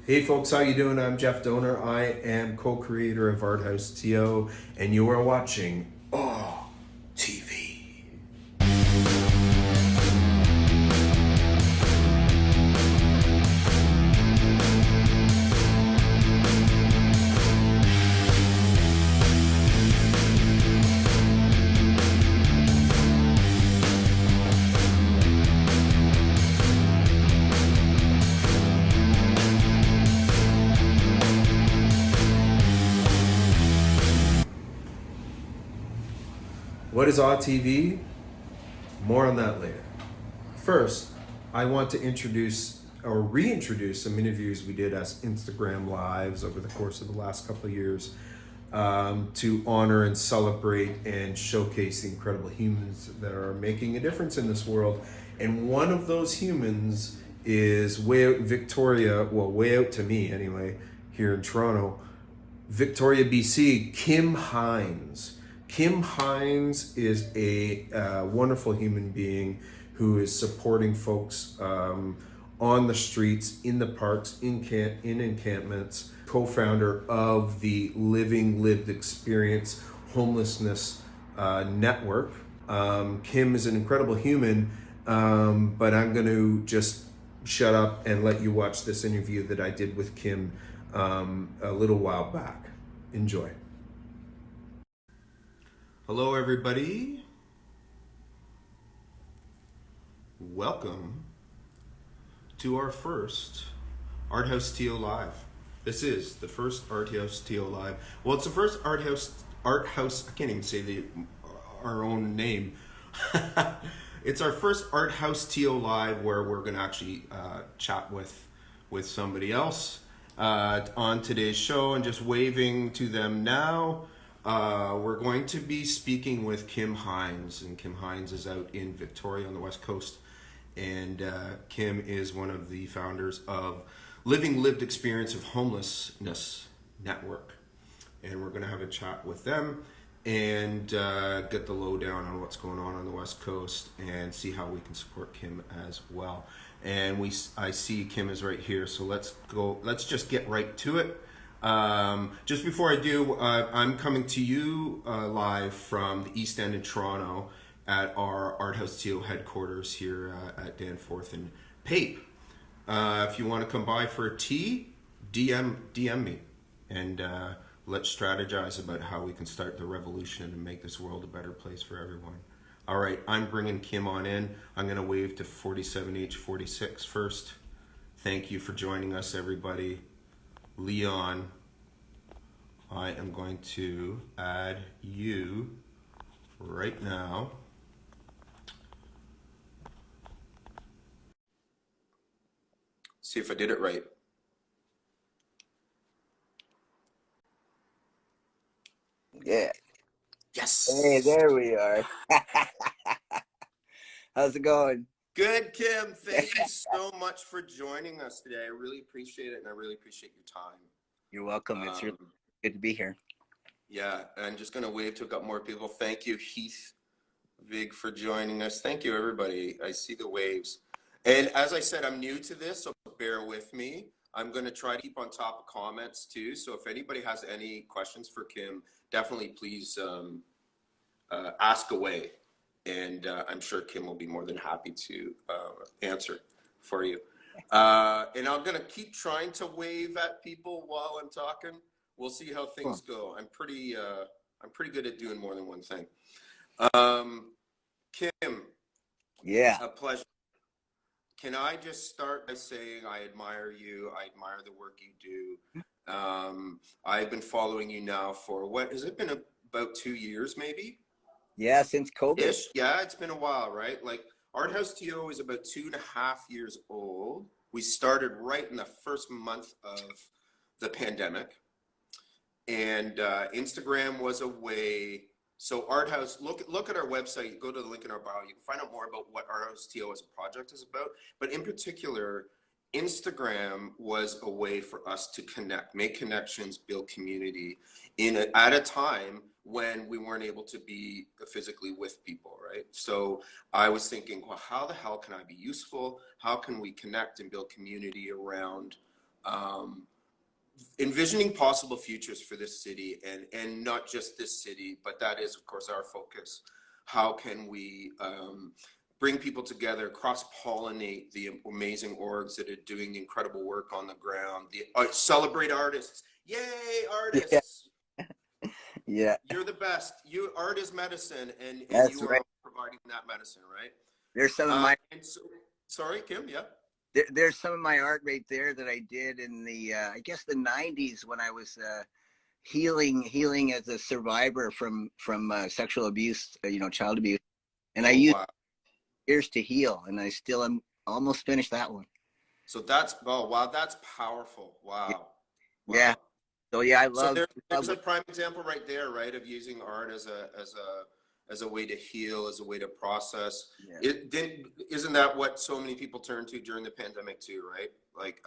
Hey folks, how you doing? I'm Geoff Doner. I am co-creator of ArtHouseTO, and you are watching AHTV. What is AHTV? More on that later. First, I want to introduce or reintroduce some interviews we did as Instagram Lives over the course of the last couple of years to honor and celebrate and showcase the incredible humans that are making a difference in this world. And one of those humans is way out in Victoria, well, way out to me anyway, here in Toronto, Victoria, BC, Kym Hines. Kym Hines is a wonderful human being who is supporting folks on the streets, in the parks, in encampments, co-founder of the Living Lived Experience Homelessness Network. Kym is an incredible human, but I'm going to just shut up and let you watch this interview that I did with Kym a little while back. Enjoy. Hello, everybody. Welcome to our first ArtHouseTO Live. This is the first ArtHouseTO Live. Well, it's the first art house. I can't even say our own name. It's our first ArtHouseTO Live where we're going to actually chat with somebody else on today's show, and just waving to them now. We're going to be speaking with Kym Hines, and Kym Hines is out in Victoria on the West Coast, and Kym is one of the founders of Living Lived Experience of Homelessness Network, and we're going to have a chat with them and get the lowdown on what's going on the West Coast and see how we can support Kym as well. And I see Kym is right here, so let's just get right to it. Just before I do, I'm coming to you live from the East End in Toronto at our ArtHouseTO headquarters here at Danforth and Pape. If you want to come by for a tea, DM me, and let's strategize about how we can start the revolution and make this world a better place for everyone. All right, I'm bringing Kym on in. I'm going to wave to 47H46 first. Thank you for joining us, everybody. Leon, I am going to add you right now. See if I did it right. Yeah. Yes. Hey, there we are. How's it going? Good, Kym. Thank you so much for joining us today. I really appreciate it, and I really appreciate your time. You're welcome. It's really good to be here. Yeah, I'm just going to wave to a couple more people. Thank you, Heath Vig, for joining us. Thank you, everybody. I see the waves. And as I said, I'm new to this, so bear with me. I'm going to try to keep on top of comments too. So if anybody has any questions for Kym, definitely please ask away. And I'm sure Kym will be more than happy to answer for you. And I'm going to keep trying to wave at people while I'm talking. We'll see how things go. I'm pretty good at doing more than one thing. Kym, yeah, a pleasure. Can I just start by saying I admire you. I admire the work you do. I've been following you now for what has it been, about 2 years maybe? Yeah, since COVID. Ish. Yeah, it's been a while, right? Like ArtHouseTO is about 2.5 years old. We started right in the first month of the pandemic, and Instagram was a way. So ArtHouse, look at our website, go to the link in our bio, you can find out more about what ArtHouseTO as a project is about. But in particular, Instagram was a way for us to connect, make connections, build community at a time when we weren't able to be physically with people, right? So I was thinking, well, how the hell can I be useful? How can we connect and build community around envisioning possible futures for this city, and not just this city, but that is, of course, our focus. How can we bring people together, cross-pollinate the amazing orgs that are doing incredible work on the ground, celebrate artists. Yay, artists! Yeah, You're the best. Art is medicine, and that's you right. are providing that medicine, right? There's some of my And so, sorry, Kym, yeah? there's some of my art right there that I did in the I guess the 90s when I was healing as a survivor from sexual abuse, child abuse, and I Oh, used wow. years to heal, and I still am almost finished that one. So that's, oh, wow, that's powerful. Wow. Yeah. Wow. So yeah, I So love there's a prime example right there, right, of using art as a way to heal, as a way to process. yeah. Isn't that what so many people turn to during the pandemic too, right? Like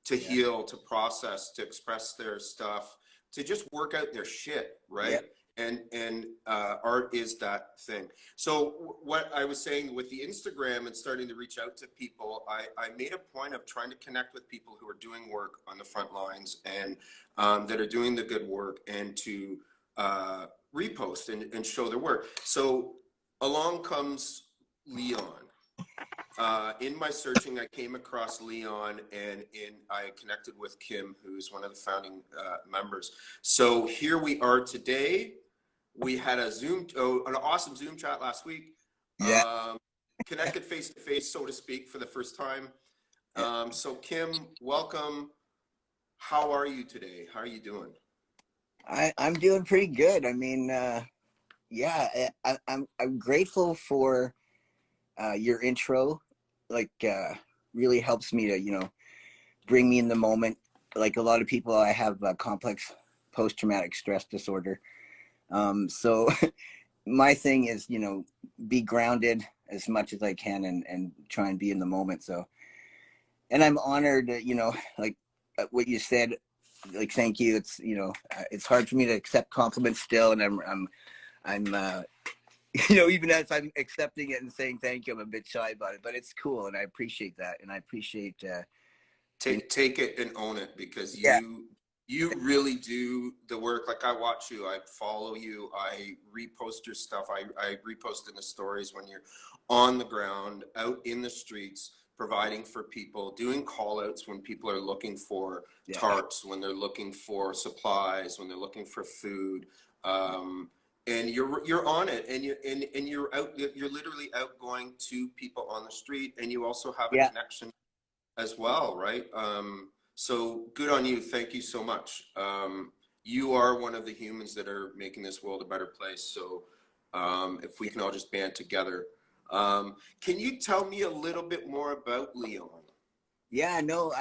to Yeah. heal, to process, to express their stuff, to just work out their shit, Yeah. right? And art is that thing. So what I was saying with the Instagram and starting to reach out to people, I made a point of trying to connect with people who are doing work on the front lines and that are doing the good work, and to repost and show their work. So along comes Leon. In my searching, I came across Leon, and I connected with Kym, who's one of the founding members. So here we are today. We had an awesome Zoom chat last week. Yeah. Connected face to face, so to speak, for the first time. Yeah. So Kym, welcome. How are you today? How are you doing? I'm doing pretty good. I mean, yeah, I'm grateful for your intro. Like, really helps me to bring me in the moment. Like a lot of people, I have complex post-traumatic stress disorder. So my thing is, be grounded as much as I can, and try and be in the moment. So, and I'm honored, like what you said, like, thank you. It's, it's hard for me to accept compliments still. And I'm even as I'm accepting it and saying thank you, I'm a bit shy about it, but it's cool. And I appreciate that. And I appreciate, take it and own it, because yeah, you really do the work. Like, I watch you, I follow you, I repost your stuff, I repost in the stories when you're on the ground, out in the streets, providing for people, doing call outs when people are looking for yeah, tarps, when they're looking for supplies, when they're looking for food. And you're on it, and you're literally out going to people on the street, and you also have a yeah. connection as well, right? So good on you. Thank you so much. You are one of the humans that are making this world a better place. So if we can all just band together. Can you tell me a little bit more about Leon? Yeah, no,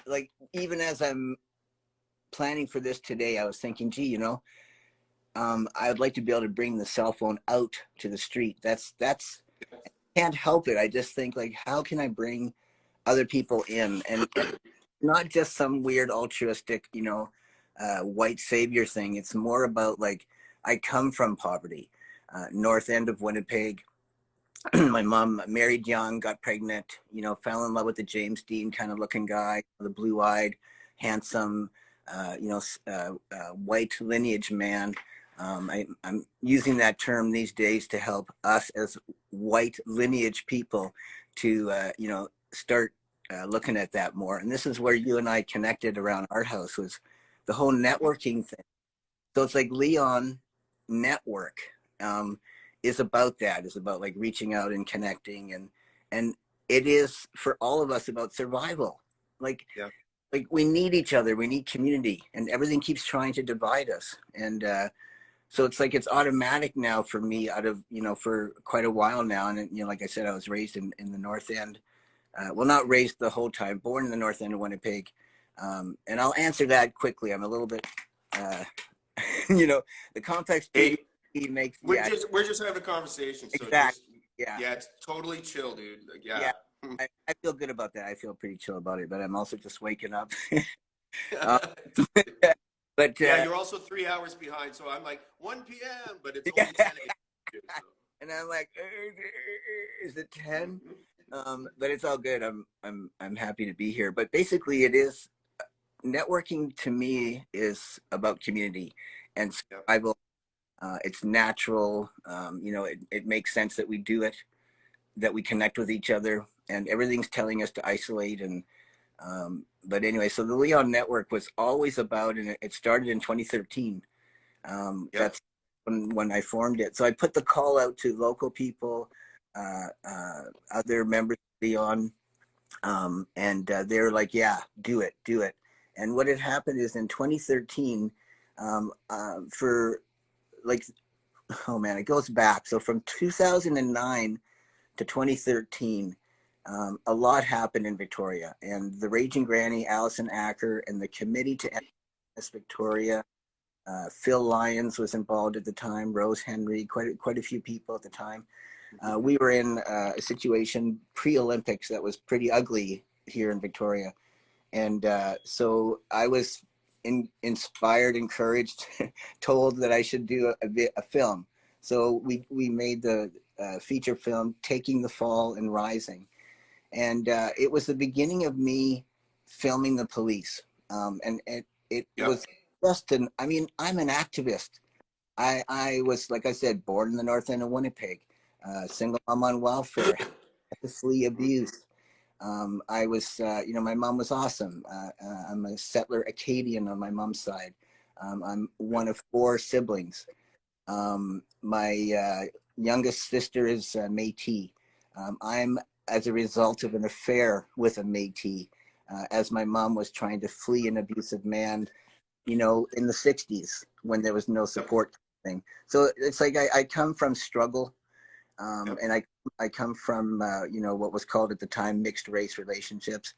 like, even as I'm planning for this today, I was thinking, gee, I would like to be able to bring the cell phone out to the street. That's can't help it. I just think, like, how can I bring other people in, and not just some weird altruistic, white savior thing. It's more about, like, I come from poverty, north end of Winnipeg. My mom married young, got pregnant, fell in love with the James Dean kind of looking guy, the blue-eyed, handsome, white lineage man. I'm using that term these days to help us as white lineage people to, start looking at that more. And this is where you and I connected around Art House, was the whole networking thing. So it's like Leon Network is about that. Is about, like, reaching out and connecting, and it is for all of us about survival. Like, Yeah. like, we need each other. We need community, and everything keeps trying to divide us. And so it's like, it's automatic now for me, out of, for quite a while now. And, like I said, I was raised in the North End. Well, not raised the whole time, born in the North End of Winnipeg. And I'll answer that quickly. I'm a little bit, the complex Hey, he makes. we're Yeah, just having a conversation. So exactly. just, Yeah, yeah, it's totally chill, dude. Like, yeah. yeah. I feel good about that. I feel pretty chill about it, but I'm also just waking up. um, but Yeah, you're also 3 hours behind. So I'm like 1 p.m., but it's yeah. only 10 a.m. So. And I'm like, is it 10? But it's all good. I'm happy to be here. But basically, it is networking to me is about community and Yep. survival. It's natural. It makes sense that we do it, that we connect with each other, and everything's telling us to isolate. And but anyway, so the Leon Network was always about, and it started in 2013. Yep. That's when I formed it. So I put the call out to local people, other members of Leon, and they're like, "Yeah, do it, do it." And what had happened is in 2013, for like, oh man, it goes back. So from 2009 to 2013, a lot happened in Victoria, and the Raging Granny, Alison Acker, and the Committee to End Victoria. Phil Lyons was involved at the time. Rose Henry, quite a few people at the time. We were in a situation pre-Olympics that was pretty ugly here in Victoria, and so I was inspired, encouraged, told that I should do a film. So we made the feature film, Taking the Fall and Rising, and it was the beginning of me filming the police, and it Yep. was just an. I mean, I'm an activist. I was, like I said, born in the north end of Winnipeg, single mom on welfare, had to flee abuse. I was, my mom was awesome. I'm a settler Acadian on my mom's side. I'm one of four siblings. My youngest sister is Métis. I'm as a result of an affair with a Métis, as my mom was trying to flee an abusive man, in the 60s when there was no Yep. support thing. So it's like I come from struggle, Yep. and I come from what was called at the time mixed race relationships,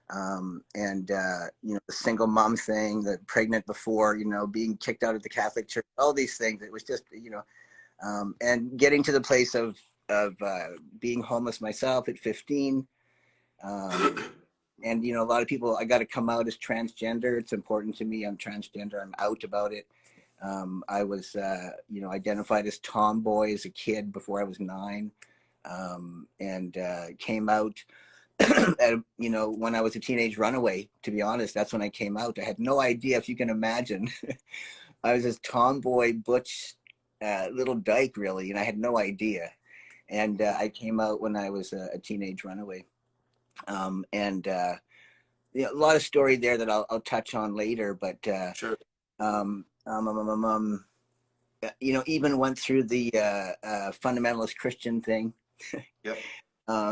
and the single mom thing, the pregnant before, being kicked out of the Catholic Church, all these things. It was just and getting to the place of being homeless myself at 15. And a lot of people, I got to come out as transgender. It's important to me. I'm transgender. I'm out about it. I was identified as tomboy as a kid before I was 9, and came out when I was a teenage runaway. To be honest, that's when I came out. I had no idea, if you can imagine. I was this tomboy butch little dyke, really, and I had no idea. And I came out when I was a teenage runaway. And a lot of story there that I'll touch on later, but Sure. um, um, um, um, um, even went through the fundamentalist Christian thing, Yep.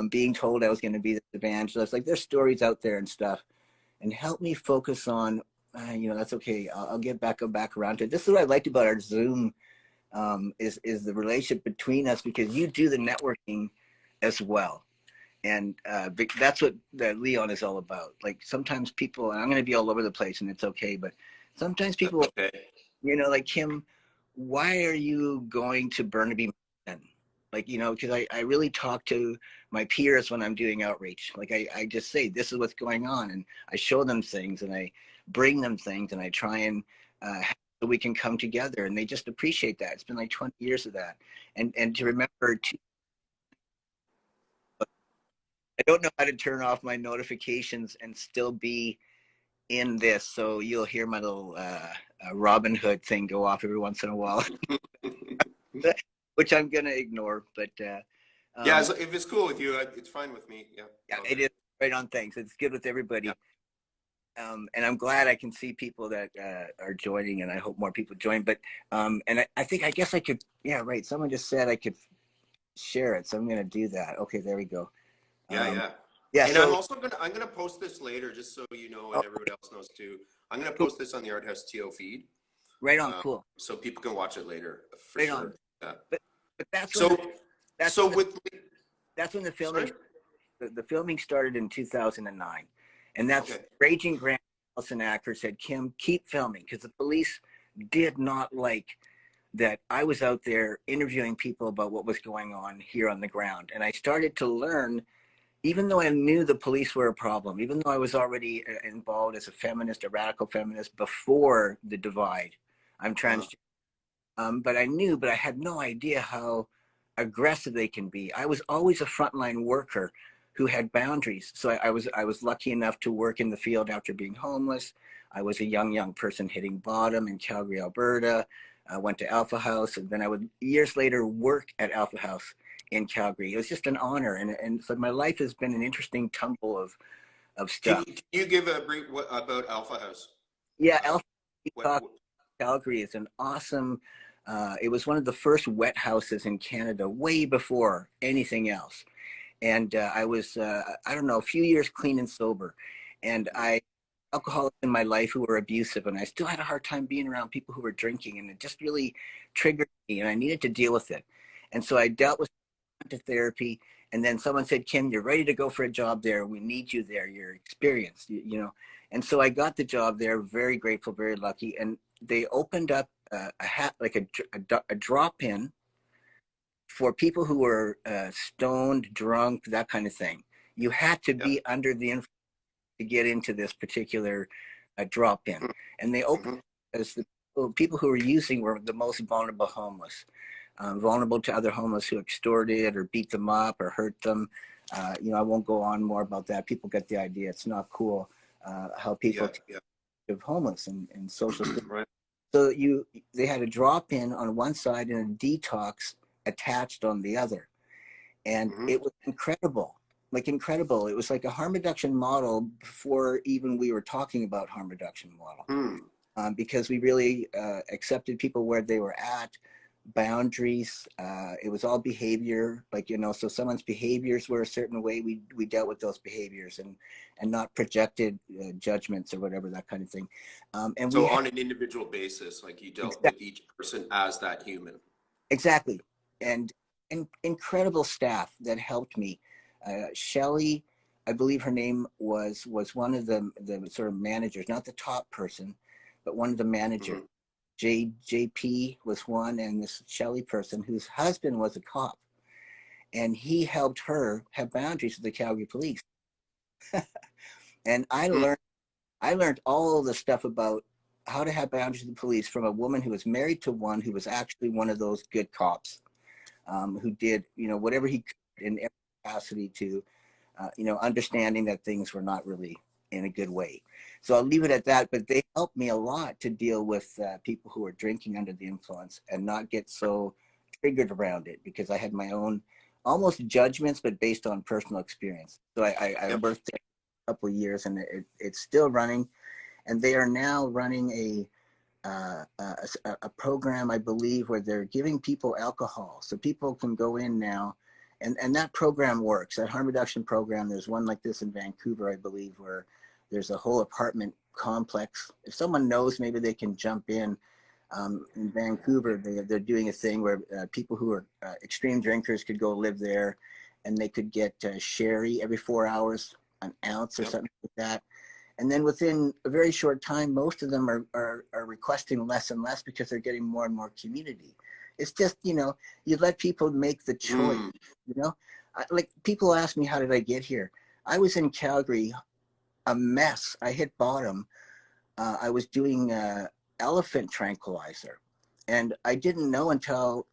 being told I was going to be the evangelist. Like, there's stories out there and stuff, and help me focus on, that's okay. I'll get back around to it. This is what I liked about our Zoom, is the relationship between us, because you do the networking as well. And that's what Leon is all about. Like, sometimes people, and I'm going to be all over the place, and it's okay, but sometimes That's people, okay. like, Kym, why are you going to Burnaby then? Like, because I really talk to my peers when I'm doing outreach. Like, I just say, this is what's going on. And I show them things, and I bring them things, and I try and so we can come together. And they just appreciate that. It's been like 20 years of that. And to remember, I don't know how to turn off my notifications and still be in this. So you'll hear my little Robin Hood thing go off every once in a while, which I'm going to ignore. But Yeah, if it's cool with you, it's fine with me. Yeah. yeah, All it good. is right on. Thanks. It's good with everybody. Yeah. And I'm glad I can see people that are joining, and I hope more people join. But and I guess I could. Yeah, right. Someone just said I could share it, so I'm going to do that. Okay, there we go. Yeah, yeah. Yeah. And I'm So, also gonna post this later, just so you know, oh, and everyone else knows too. I'm gonna cool. post this on the ArtHouseTO feed, Right on. Cool. so people can watch it later for Right on. sure. Yeah. But that's when So, that's so when the with that's when the filming sorry. the filming started in 2009, and that's Okay. Raging Grant. Alison Acker said, Kym, keep filming, because the police did not like that I was out there interviewing people about what was going on here on the ground. And I started to learn, even though I knew the police were a problem, even though I was already involved as a feminist, a radical feminist before the divide. I'm Uh-huh. transgender. But I had no idea how aggressive they can be. I was always a frontline worker who had boundaries. So I was lucky enough to work in the field after being homeless. I was a young person hitting bottom in Calgary, Alberta. I went to Alpha House, and then I would years later work at Alpha House in Calgary. It was just an honor, and so my life has been an interesting tumble of stuff. Can you give a brief about Alpha House? Yeah, Alpha What, Calgary is an awesome. It was one of the first wet houses in Canada, way before anything else. And I was, I don't know, a few years clean and sober, and I alcoholics in my life who were abusive, and I still had a hard time being around people who were drinking, and it just really triggered me, and I needed to deal with it. And so I dealt with to therapy, and then someone said, "Kym, you're ready to go for a job there. We need you there. You're experienced, you know." And so I got the job there. Very grateful, very lucky, and they opened up a hat like a drop-in for people who were stoned, drunk, that kind of thing. You had to be under the influence to get into this particular drop-in, and they opened as the people who were using were the most vulnerable homeless, vulnerable to other homeless who extorted or beat them up or hurt them. You know, I won't go on more about that. People get the idea. It's not cool how people live homeless and social. right. So they had a drop-in on one side and a detox attached on the other, and it was incredible. Like incredible. It was like a harm reduction model before even we were talking about harm reduction model, because we really accepted people where they were at, boundaries. It was all behavior, like, you know, so someone's behaviors were a certain way, we dealt with those behaviors and not projected judgments or whatever, that kind of thing. And so on an individual basis, like you dealt with each person as that human. Exactly. And incredible staff that helped me. Shelley, I believe her name was one of the sort of managers, not the top person, but one of the managers. JP was one, and this Shelley person whose husband was a cop, and he helped her have boundaries with the Calgary police. And I learned all the stuff about how to have boundaries with the police from a woman who was married to one who was actually one of those good cops, who did, you know, whatever he could in every capacity to, you know, understanding that things were not really in a good way. So I'll leave it at that, but they helped me a lot to deal with people who were drinking under the influence and not get so triggered around it, because I had my own almost judgments, but based on personal experience. So I worked there a couple of years, and it's still running, and they are now running a program, I believe, where they're giving people alcohol, so people can go in now, and that program works. That harm reduction program, there's one like this in Vancouver, I believe, where there's a whole apartment complex. If someone knows, maybe they can jump in. In Vancouver, they're doing a thing where people who are extreme drinkers could go live there, and they could get sherry every 4 hours, an ounce or something like that. And then within a very short time, most of them are requesting less and less because they're getting more and more community. It's just, you know, you let people make the choice, you know. Like, people ask me, how did I get here? I was in Calgary, a mess. I hit bottom. I was doing elephant tranquilizer. And I didn't know until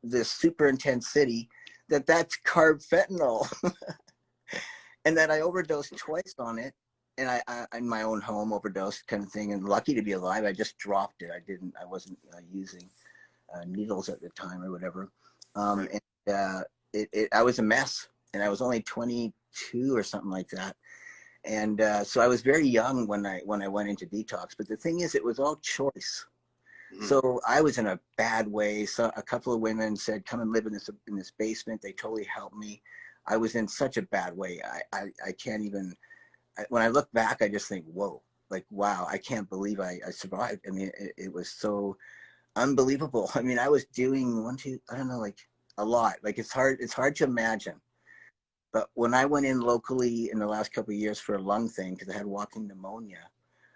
this super intense city that that's carb fentanyl. And that I overdosed twice on it. And I in my own home, overdose kind of thing, and lucky to be alive. I just dropped it. I wasn't using needles at the time or whatever. And I was a mess, and I was only 22 or something like that. And so I was very young when I went into detox. But the thing is, it was all choice. So I was in a bad way. So a couple of women said, "Come and live in this basement." They totally helped me. I was in such a bad way. I can't even. When I look back, I just think, whoa, like, wow, I can't believe I survived. I mean, it was so unbelievable. I mean, I was doing I don't know, like a lot. Like, it's hard to imagine. But when I went in locally in the last couple of years for a lung thing, because I had walking pneumonia,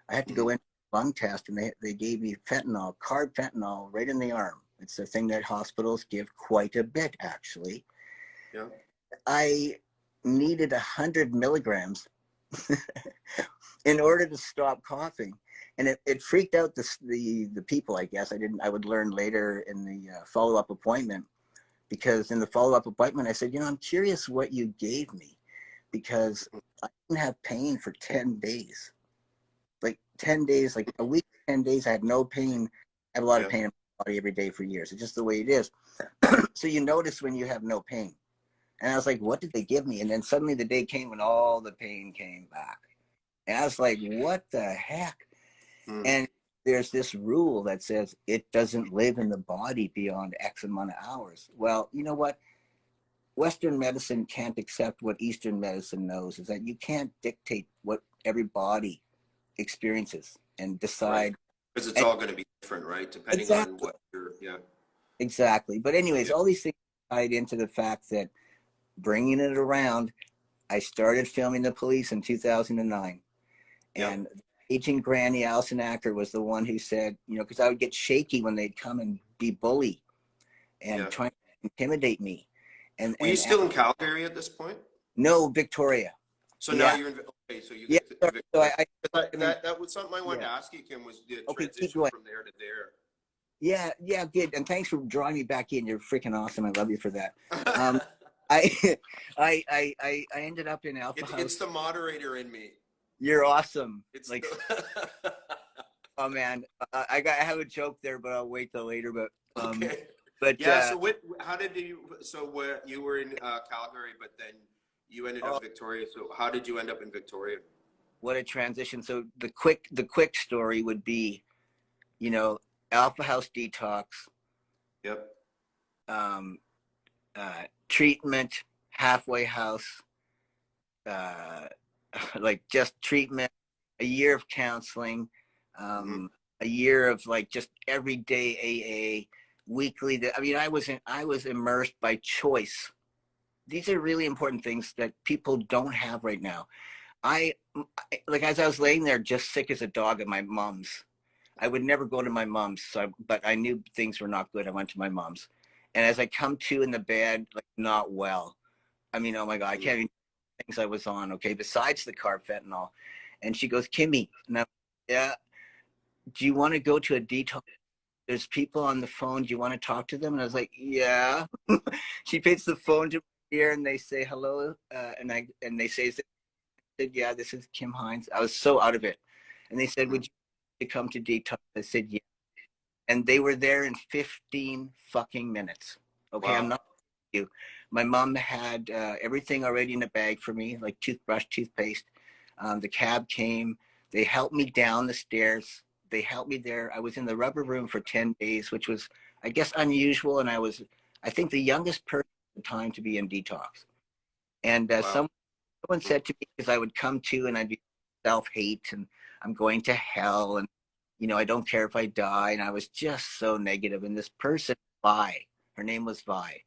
I had to go in for a lung test, and they gave me fentanyl, carb fentanyl, right in the arm. It's a thing that hospitals give quite a bit, actually. Yeah. I needed 100 milligrams in order to stop coughing, and it freaked out the people. I guess I would learn later in the follow-up appointment, because in the follow-up appointment I said, you know, I'm curious what you gave me. because I didn't have pain for 10 days. Like 10 days, like a week, 10 days, I had no pain. I had a lot of pain in my body every day for years. It's just the way it is. So you notice when you have no pain. And I was like, what did they give me? And then suddenly the day came when all the pain came back. And I was like, what the heck? And there's this rule that says it doesn't live in the body beyond X amount of hours. Well, you know what? Western medicine can't accept what Eastern medicine knows, is that you can't dictate what every body experiences and decide. Because it's all going to be different, right? Depending on what you're, Exactly. But anyways, all these things tied into the fact that bringing it around, I started filming the police in 2009. And Agent Granny Allison Acker was the one who said, you know, because I would get shaky when they'd come and be bully and try to intimidate me. And were you still in Calgary at this point? No, Victoria. So now you're in. Okay, so you get to Victoria. That was something I wanted to ask you, Kym, was the transition from there to there. Yeah, good. And thanks for drawing me back in. You're freaking awesome. I love you for that. I ended up in Alpha House. It's the moderator in me. You're awesome. It's like, oh man, I have a joke there, but I'll wait till later. But okay. But yeah. So how did you? So you were in Calgary, but then you ended up in Victoria. So how did you end up in Victoria? What a transition. So the quick story would be, you know, Alpha House detox. Yep. Treatment, halfway house. Like just treatment, a year of counseling, a year of like just everyday AA, weekly. I mean, I was immersed by choice. These are really important things that people don't have right now. Like as I was laying there, just sick as a dog at my mom's. I would never go to my mom's, but I knew things were not good. I went to my mom's, and as I come to in the bed, like not well. I mean, oh my God, I can't even. Things I was on, okay, besides the carb fentanyl. And she goes, Kimmy, now, do you want to go to a detox? There's people on the phone. Do you want to talk to them? And I was like, yeah. She puts the phone to my ear and they say hello. And they say, yeah, this is Kym Hines. I was so out of it. And they said, would you come to detox? I said, yeah. And they were there in 15 fucking minutes. Okay, wow. I'm not you. My mom had everything already in a bag for me, like toothbrush, toothpaste. The cab came. They helped me down the stairs. They helped me there. I was in the rubber room for 10 days, which was, I guess, unusual. And I think, the youngest person at the time to be in detox. And wow. Someone said to me, because I would come to and I'd be self-hate and I'm going to hell and, you know, I don't care if I die. And I was just so negative. And this person, Vi, her name was Vi.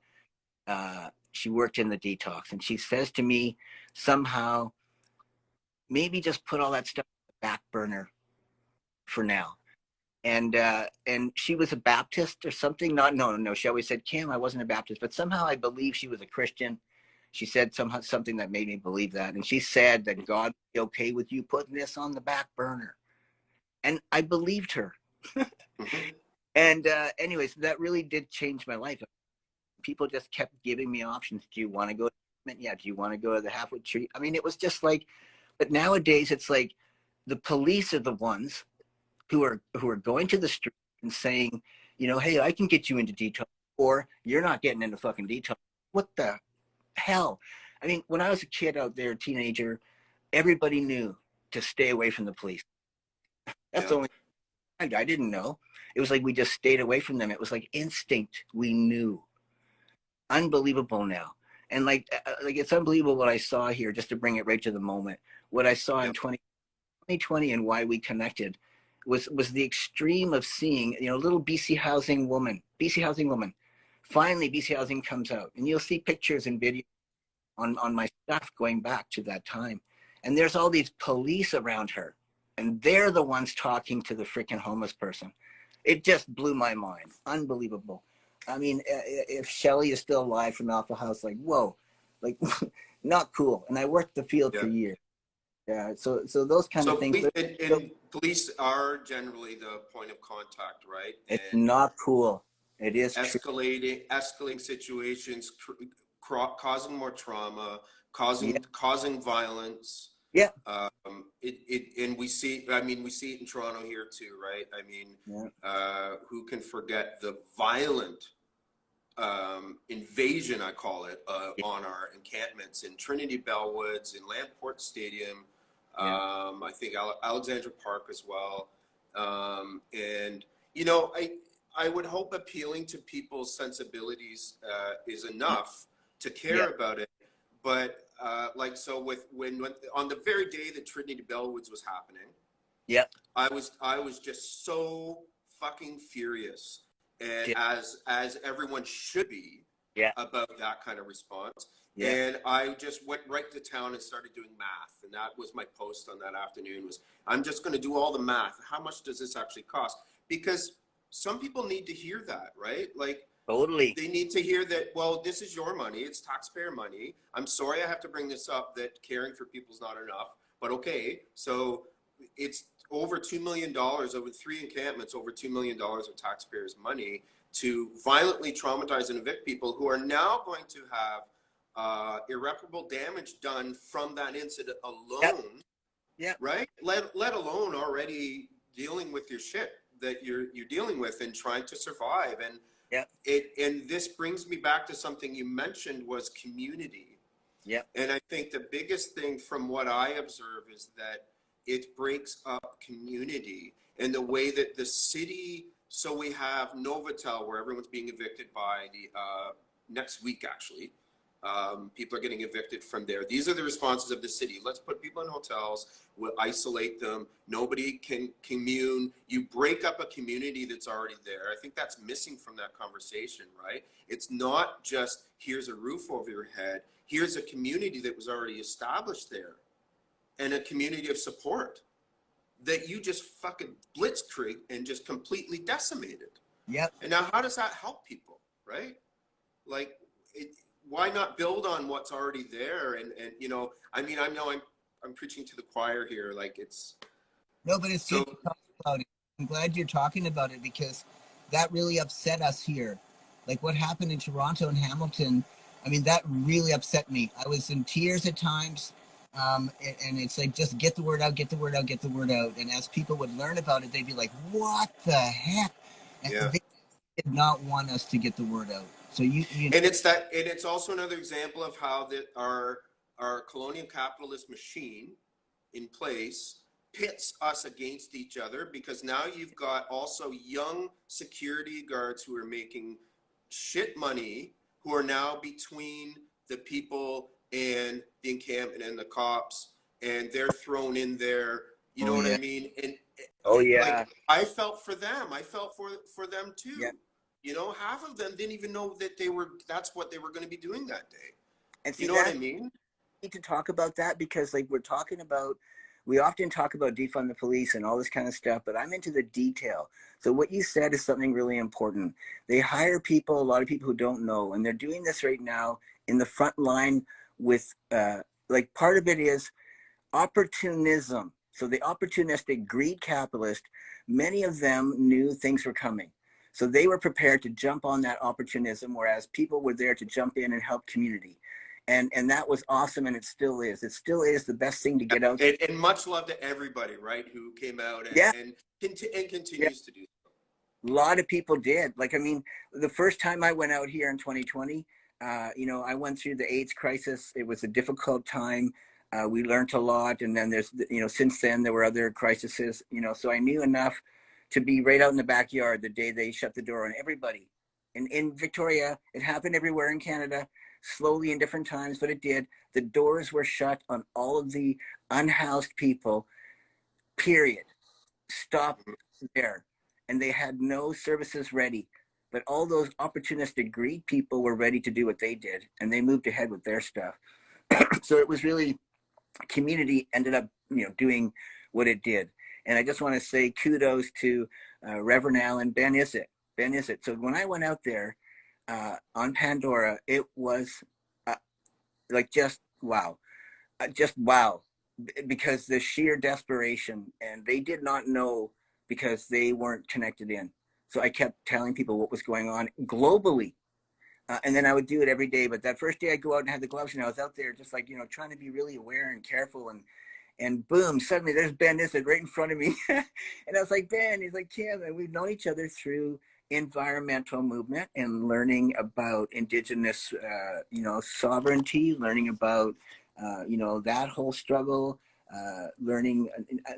She worked in the detox, and she says to me, somehow, maybe just put all that stuff on the back burner for now. And she was a Baptist or something. No. She always said, Kym, I wasn't a Baptist, but somehow I believe she was a Christian. She said something that made me believe that. And she said that God would be okay with you putting this on the back burner. And I believed her. And anyways, that really did change my life. People just kept giving me options. Do you want to go to treatment? Yeah. Do you want to go to the halfway tree? I mean, it was just like, but nowadays it's like the police are the ones who are going to the street and saying, you know, hey, I can get you into detox, or you're not getting into fucking detox. What the hell? I mean, when I was a kid out there, a teenager, everybody knew to stay away from the police. That's the only thing I didn't know. It was like we just stayed away from them. It was like instinct. We knew. Unbelievable now. And like it's unbelievable what I saw here, just to bring it right to the moment. What I saw in 2020 and why we connected was the extreme of seeing, you know, little BC Housing woman. Finally, BC Housing comes out, and you'll see pictures and videos on my stuff going back to that time. And there's all these police around her, and they're the ones talking to the freaking homeless person. It just blew my mind. Unbelievable. I mean, if Shelly is still alive from Alpha House, like, whoa, like, not cool. And I worked the field for years. Yeah, so those kind of things. And police are generally the point of contact, right? It's not cool. It is escalating situations, causing more trauma, Yeah. causing violence. Yeah. And we see, I mean, we see it in Toronto here too, right? I mean, Yeah. who can forget the violent invasion, I call it, Yeah. on our encampments in Trinity Bellwoods, in Lamport Stadium, Yeah. I think Alexandra Park as well. And, you know, I would hope appealing to people's sensibilities is enough to Yeah. care about it. But like, so when on the very day that Trinity Bellwoods was happening, Yeah. I was just so fucking furious, and Yeah. as everyone should be Yeah. about that kind of response. Yeah. And I just went right to town and started doing math, and that was my post on that afternoon. Was I'm just going to do all the math. How much does this actually cost? Because some people need to hear that, right? Like, Totally. they need to hear that, well, this is your money, it's taxpayer money. I'm sorry I have to bring this up, that caring for people is not enough, but okay, so it's over $2 million, over 3 encampments, over $2 million of taxpayers' money to violently traumatize and evict people who are now going to have irreparable damage done from that incident alone. Yep. Yep. Right? Let alone already dealing with your shit that you're dealing with and trying to survive. And Yep. and this brings me back to something you mentioned, was community. Yep. And I think the biggest thing from what I observe is that it breaks up community in the way that the city, so we have Novotel where everyone's being evicted by the next week actually. People are getting evicted from there. These are the responses of the city. Let's put people in hotels. We'll isolate them. Nobody can commune. You break up a community that's already there. I think that's missing from that conversation, right? It's not just here's a roof over your head. Here's a community that was already established there, and a community of support that you just fucking blitzkrieg and just completely decimated. Yep. And now how does that help people, right? Like, why not build on what's already there? And you know, I mean, I know I'm preaching to the choir here. Like, it's No, but it's so good to talk about it. I'm glad you're talking about it, because that really upset us here. Like what happened in Toronto and Hamilton, I mean, that really upset me. I was in tears at times. And it's like, just get the word out, get the word out, get the word out. And as people would learn about it, they'd be like, what the heck? And yeah. they did not want us to get the word out. So you And it's that, and it's also another example of how that our colonial capitalist machine in place pits us against each other, because now you've got also young security guards who are making shit money, who are now between the people and the encampment and the cops, and they're thrown in there. You know what I mean? And like, I felt for them. I felt for them too. Yeah. You know, half of them didn't even know that that's what they were going to be doing that day. And see, you know what I mean? We need to talk about that, because like we often talk about defund the police and all this kind of stuff, but I'm into the detail. So what you said is something really important. They hire people, a lot of people who don't know, and they're doing this right now in the front line with, like, part of it is opportunism. So the opportunistic greed capitalist, many of them knew things were coming. So they were prepared to jump on that opportunism, whereas people were there to jump in and help community. And that was awesome, and it still is. It still is the best thing to get out. And much love to everybody, right, who came out and continues to do so. A lot of people did. Like, I mean, the first time I went out here in 2020, you know, I went through the AIDS crisis. It was a difficult time. We learned a lot, and then there's, you know, since then there were other crises, you know, so I knew enough to be right out in the backyard the day they shut the door on everybody. And in Victoria, it happened everywhere in Canada, slowly in different times, but it did. The doors were shut on all of the unhoused people, period. Stop there. And they had no services ready. But all those opportunistic greed people were ready to do what they did, and they moved ahead with their stuff. So it was really, community ended up, you know, doing what it did. And I just want to say kudos to Reverend Allen. Ben is it. So when I went out there on Pandora, it was like just wow, because the sheer desperation, and they did not know because they weren't connected in. So I kept telling people what was going on globally. and then I would do it every day. But that first day I go out and have the gloves, and I was out there just like, trying to be really aware and careful, and boom, suddenly there's Ben Nissen right in front of me. And I was like, Ben, he's like, Kym. And we've known each other through environmental movement and learning about Indigenous, sovereignty, learning about, that whole struggle, learning,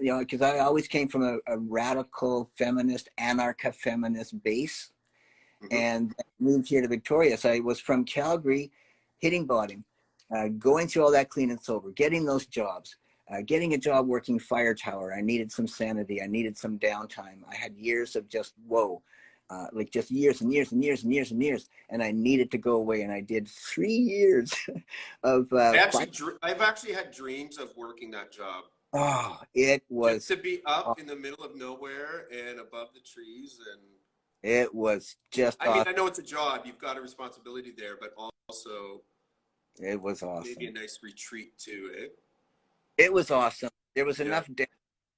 because I always came from a radical feminist, anarcha-feminist base, Mm-hmm. and moved here to Victoria. So I was from Calgary, hitting bottom, going through all that clean and sober, getting those jobs, getting a job working fire tower. I needed some sanity. I needed some downtime. I had years of just whoa, like just years and years and years and years and years, and I needed to go away. And I did 3 years of I've actually had dreams of working that job. Oh, it Just was to be up in the middle of nowhere and above the trees, and it was just I mean, awesome. I know it's a job, you've got a responsibility there, but also It was maybe a awesome. nice retreat too, eh? It was awesome. There was Yeah. enough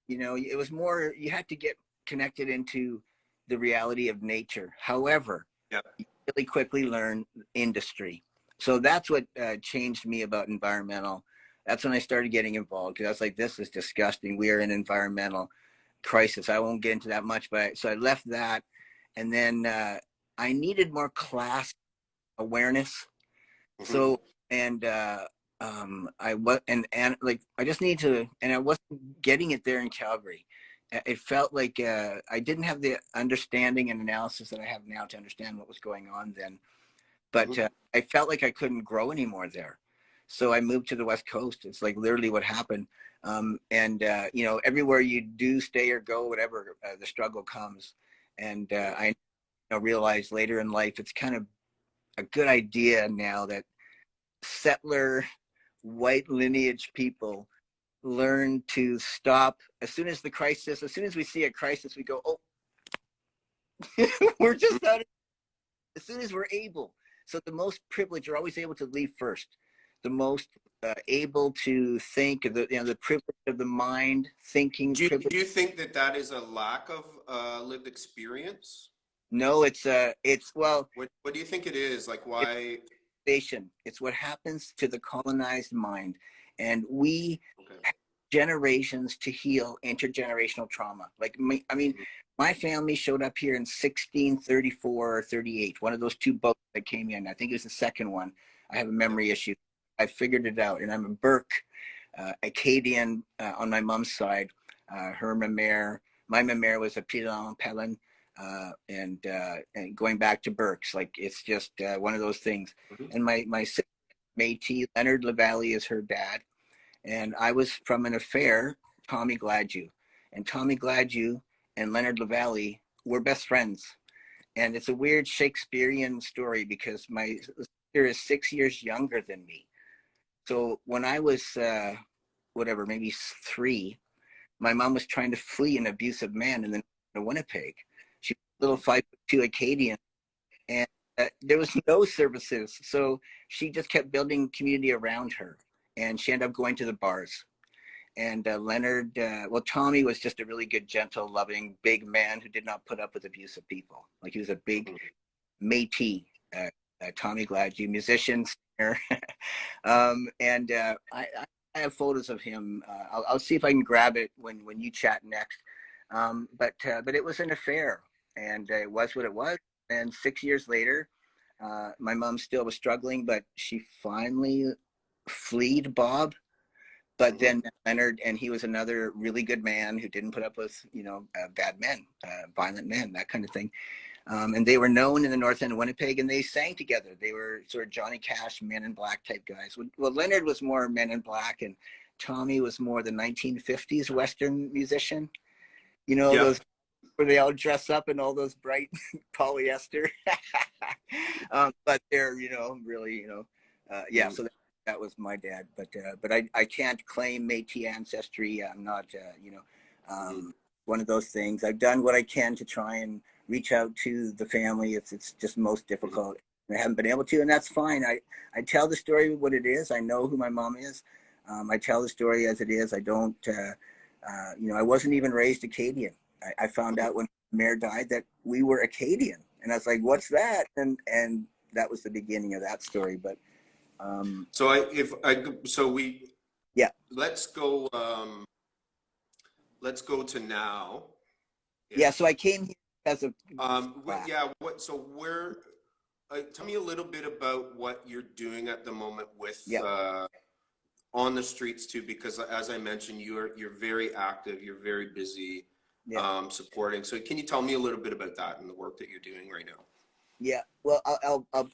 it was more, you had to get connected into the reality of nature. However, Yeah. you really quickly learn industry. So that's what changed me about environmental. That's when I started getting involved, because I was like, this is disgusting. We are in environmental crisis. I won't get into that much, but so I left that. And then I needed more class awareness. Mm-hmm. So, and I was, and like, I just need to, and I wasn't getting it there in Calgary. It felt like I didn't have the understanding and analysis that I have now to understand what was going on then. But Mm-hmm. I felt like I couldn't grow anymore there. So I moved to the West Coast. It's like literally what happened. And everywhere you do stay or go, whatever, the struggle comes. And I realized later in life, it's kind of a good idea now that settler white lineage people learn to stop as soon as we see a crisis, we go, oh, we're just out of, as soon as we're able. So the most privileged are always able to leave first. The most able to think, the privilege of the mind, thinking Do privilege. you think that that is a lack of lived experience? No, it's well, What do you think it is? Like, why? it's what happens to the colonized mind, and we Okay. have generations to heal intergenerational trauma. Like me, I mean, Mm-hmm. my family showed up here in 1634 or 38, one of those two boats that came in. I think it was the second one. I have a Yeah. memory issue. I figured it out, and I'm a Burke Acadian on my mom's side. Her mamere, my mamere was a Pilan Pelin, and going back to Burke's, like it's just one of those things. Mm-hmm. And my sister, Métis, Leonard Lavalley is her dad, and I was from an affair, Tommy Gladue, and Tommy Gladue and Leonard Lavalley were best friends. And it's a weird Shakespearean story because my sister is 6 years younger than me. So when I was maybe 3, my mom was trying to flee an abusive man in Winnipeg. She was a little 5'2" Acadian, and there was no services, so she just kept building community around her, and she ended up going to the bars. And Leonard, Tommy was just a really good, gentle, loving, big man who did not put up with abusive people. Like he was a big Métis, Tommy Gladue, musician, singer. And I have photos of him. I'll see if I can grab it when you chat next. But it was an affair, and it was what it was. And 6 years later, my mom still was struggling, but she finally fleed Bob. But Mm-hmm. then Leonard, and he was another really good man who didn't put up with bad men, violent men, that kind of thing. And they were known in the North End of Winnipeg, and they sang together. They were sort of Johnny Cash, Men in Black type guys. Well, Leonard was more Men in Black, and Tommy was more the 1950s Western musician. Yeah. Those where they all dress up in all those bright polyester. But they're, really, yeah. Mm-hmm. So that was my dad. But I can't claim Métis ancestry. I'm not, Mm-hmm. one of those things. I've done what I can to try and reach out to the family. It's just most difficult. I haven't been able to, and that's fine. I tell the story what it is. I know who my mom is. I tell the story as it is. I don't, I wasn't even raised Acadian. I found out when Mayor died that we were Acadian, and I was like, "What's that?" And that was the beginning of that story. But So yeah, let's go to now. yeah. So I came here as a class. Yeah. Tell me a little bit about what you're doing at the moment with Yeah, on the streets too, because as I mentioned, you're very active, you're very busy, yeah, supporting. So can you tell me a little bit about that and the work that you're doing right now? yeah. Well, I'll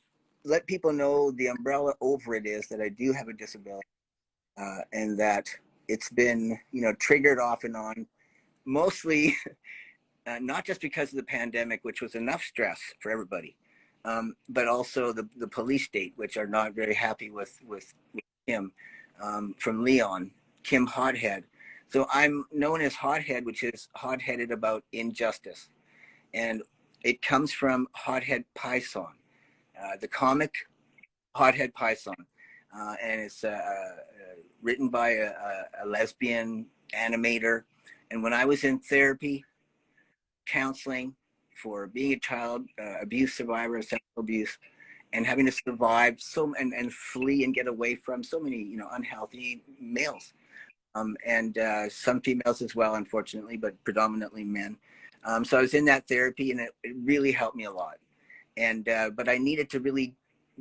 let people know the umbrella over it is that I do have a disability, and that it's been, you know, triggered off and on, mostly not just because of the pandemic, which was enough stress for everybody, but also the police state, which are not very happy with Kym, from Leon, Kym Hothead. So I'm known as Hothead, which is hot-headed about injustice. And it comes from Hothead Python, the comic Hothead Python. And it's written by a lesbian animator. And when I was in therapy, counseling for being a child abuse survivor of sexual abuse, and having to survive and flee and get away from so many, you know, unhealthy males, and some females as well, unfortunately, but predominantly men. So I was in that therapy, and it really helped me a lot. And but I needed to really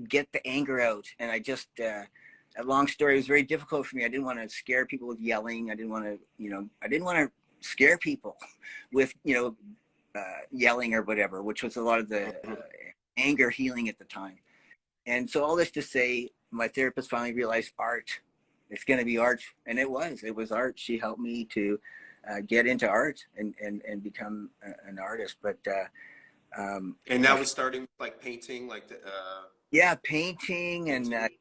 get the anger out, and I just a long story. It was very difficult for me. I didn't want to scare people with yelling. I didn't want to, you know, I didn't want to scare people with, you know, yelling or whatever, which was a lot of the anger healing at the time. And so all this to say, my therapist finally realized art. It's going to be art, and it was art. She helped me to get into art and become an artist. But And that was starting with like painting, like yeah, painting and painting.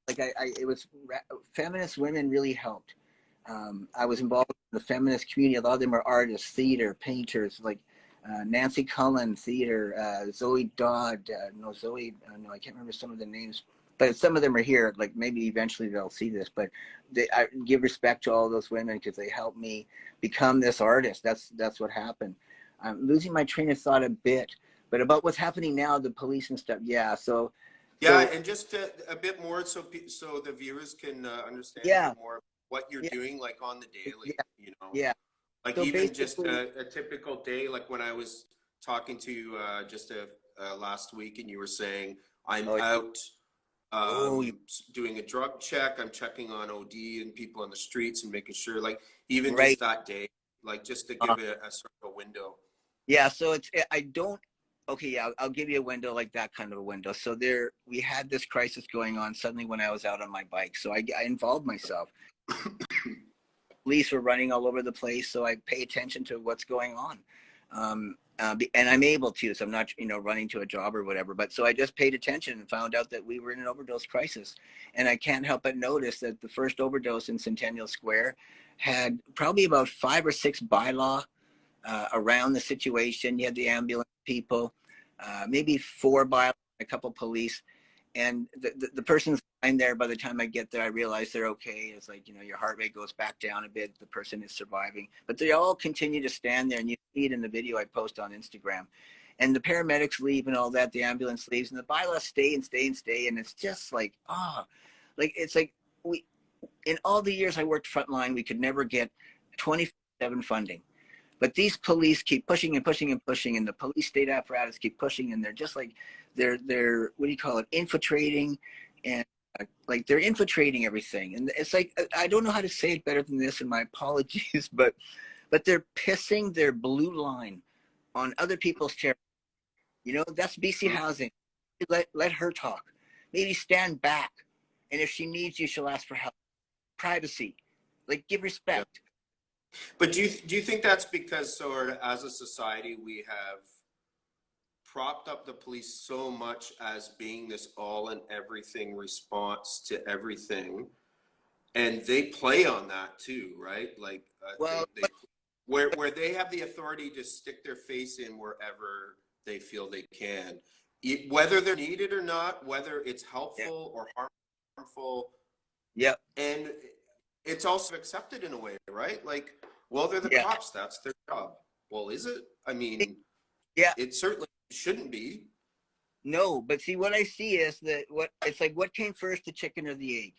like it was feminist women really helped. I was involved in the feminist community. A lot of them are artists, theater, painters, like Nancy Cullen, theater, Zoe Dodd, no, I can't remember some of the names, but some of them are here. Like maybe eventually they'll see this, but I give respect to all those women because they helped me become this artist. That's what happened. I'm losing my train of thought a bit, but about what's happening now, the police and stuff. Yeah, Yeah, and just a bit more so the viewers can understand a yeah, bit more what you're yeah, doing, like on the yeah, daily, you know, yeah. like So even just basically, a typical day, like when I was talking to you just last week, and you were saying I'm oh, out oh, doing a drug check, I'm checking on OD and people on the streets and making sure, like even right. just that day, like just to give it a sort of a window. Yeah, so I don't. Okay, yeah, I'll give you a window like that kind of a window. So we had this crisis going on suddenly when I was out on my bike. So I involved myself. Police were running all over the place, so I pay attention to what's going on, and I'm able to. So I'm not, you know, running to a job or whatever. But so I just paid attention and found out that we were in an overdose crisis, and I can't help but notice that the first overdose in Centennial Square had probably about 5 or 6 bylaw around the situation. You had the ambulance people, maybe 4 by a couple police, and the person's lying there. By the time I get there, I realize they're okay. It's like, you know, your heart rate goes back down a bit. The person is surviving, but they all continue to stand there, and you see it in the video I post on Instagram. And the paramedics leave and all that. The ambulance leaves, and the bylaws stay and stay and stay. And it's just like, like it's like we, in all the years I worked frontline, we could never get 24/7 funding. But these police keep pushing and pushing and pushing, and the police state apparatus keep pushing, and they're just like they're what do you call it, infiltrating, and like they're infiltrating everything. And it's like, I don't know how to say it better than this, and my apologies, but they're pissing their blue line on other people's territory. You know, that's BC Housing. Let her talk. Maybe stand back, and if she needs you, she'll ask for help. Privacy, like give Yeah. respect. But do you think that's because sort of as a society we have propped up the police so much as being this all and everything response to everything, and they play on that too, right? Like Well, they where they have the authority to stick their face in wherever they feel they can, whether they're needed or not, whether it's yeah, helpful or harmful, yeah, and it's also accepted in a way, right? Like, well, they're the yeah. cops, that's their job. Well, is it? I mean, Yeah, it certainly shouldn't be. No, but see, what I see is that it's like, what came first, the chicken or the egg?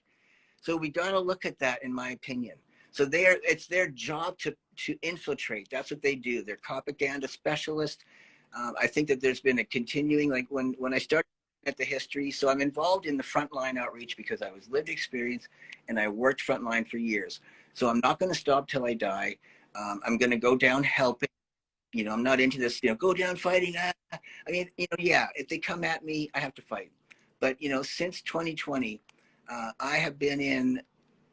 So we got to look at that, in my opinion. So it's their job to infiltrate. That's what they do. They're propaganda specialists. I think that there's been a continuing, like when I started at the history. So I'm involved in the frontline outreach because I was lived experience and I worked frontline for years. So I'm not going to stop till I die. I'm going to go down helping. You know, I'm not into this, you know, go down fighting. I mean, you know, yeah, if they come at me, I have to fight. But, you know, since 2020, I have been in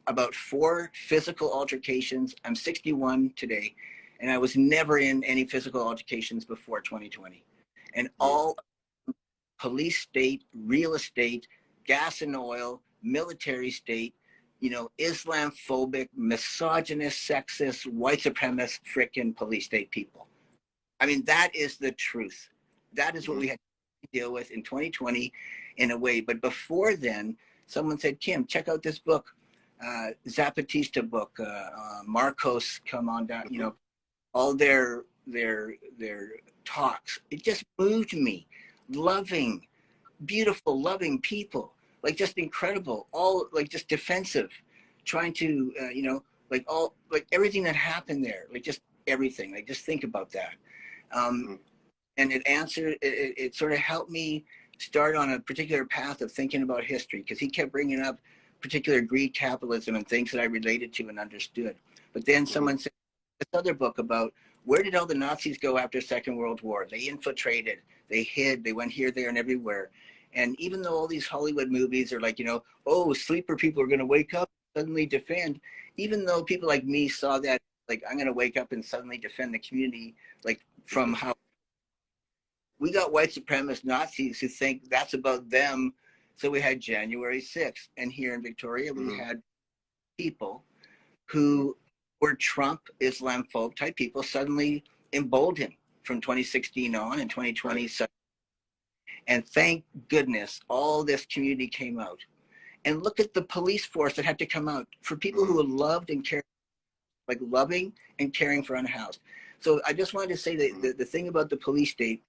about 4 physical altercations. I'm 61 today, and I was never in any physical altercations before 2020. And all police state, real estate, gas and oil, military state, you know, Islamophobic, misogynist, sexist, white supremacist, frickin' police state people. I mean, that is the truth. That is what we had to deal with in 2020 in a way. But before then, someone said, Kym, check out this book, Zapatista book, Marcos, come on down, you know, all their talks. It just moved me. Loving, beautiful, loving people, like just incredible, all like just defensive, trying to, you know, like everything that happened there, like just everything. Like just think about that. And it sort of helped me start on a particular path of thinking about history, because he kept bringing up particular greed, capitalism, and things that I related to and understood. But then someone said this other book about where did all the Nazis go after Second World War? They infiltrated, they hid, they went here, there, and everywhere. And even though all these Hollywood movies are like, you know, oh, sleeper people are going to wake up, suddenly defend, even though people like me saw that, like, I'm going to wake up and suddenly defend the community, like from how we got white supremacist Nazis who think that's about them. So we had January 6th. And here in Victoria, we had people who were Trump, Islamophobe type people suddenly emboldened from 2016 on and 2020. And thank goodness all this community came out. And look at the police force that had to come out for people who loved and cared, like loving and caring for unhoused. So I just wanted to say that the thing about the police state,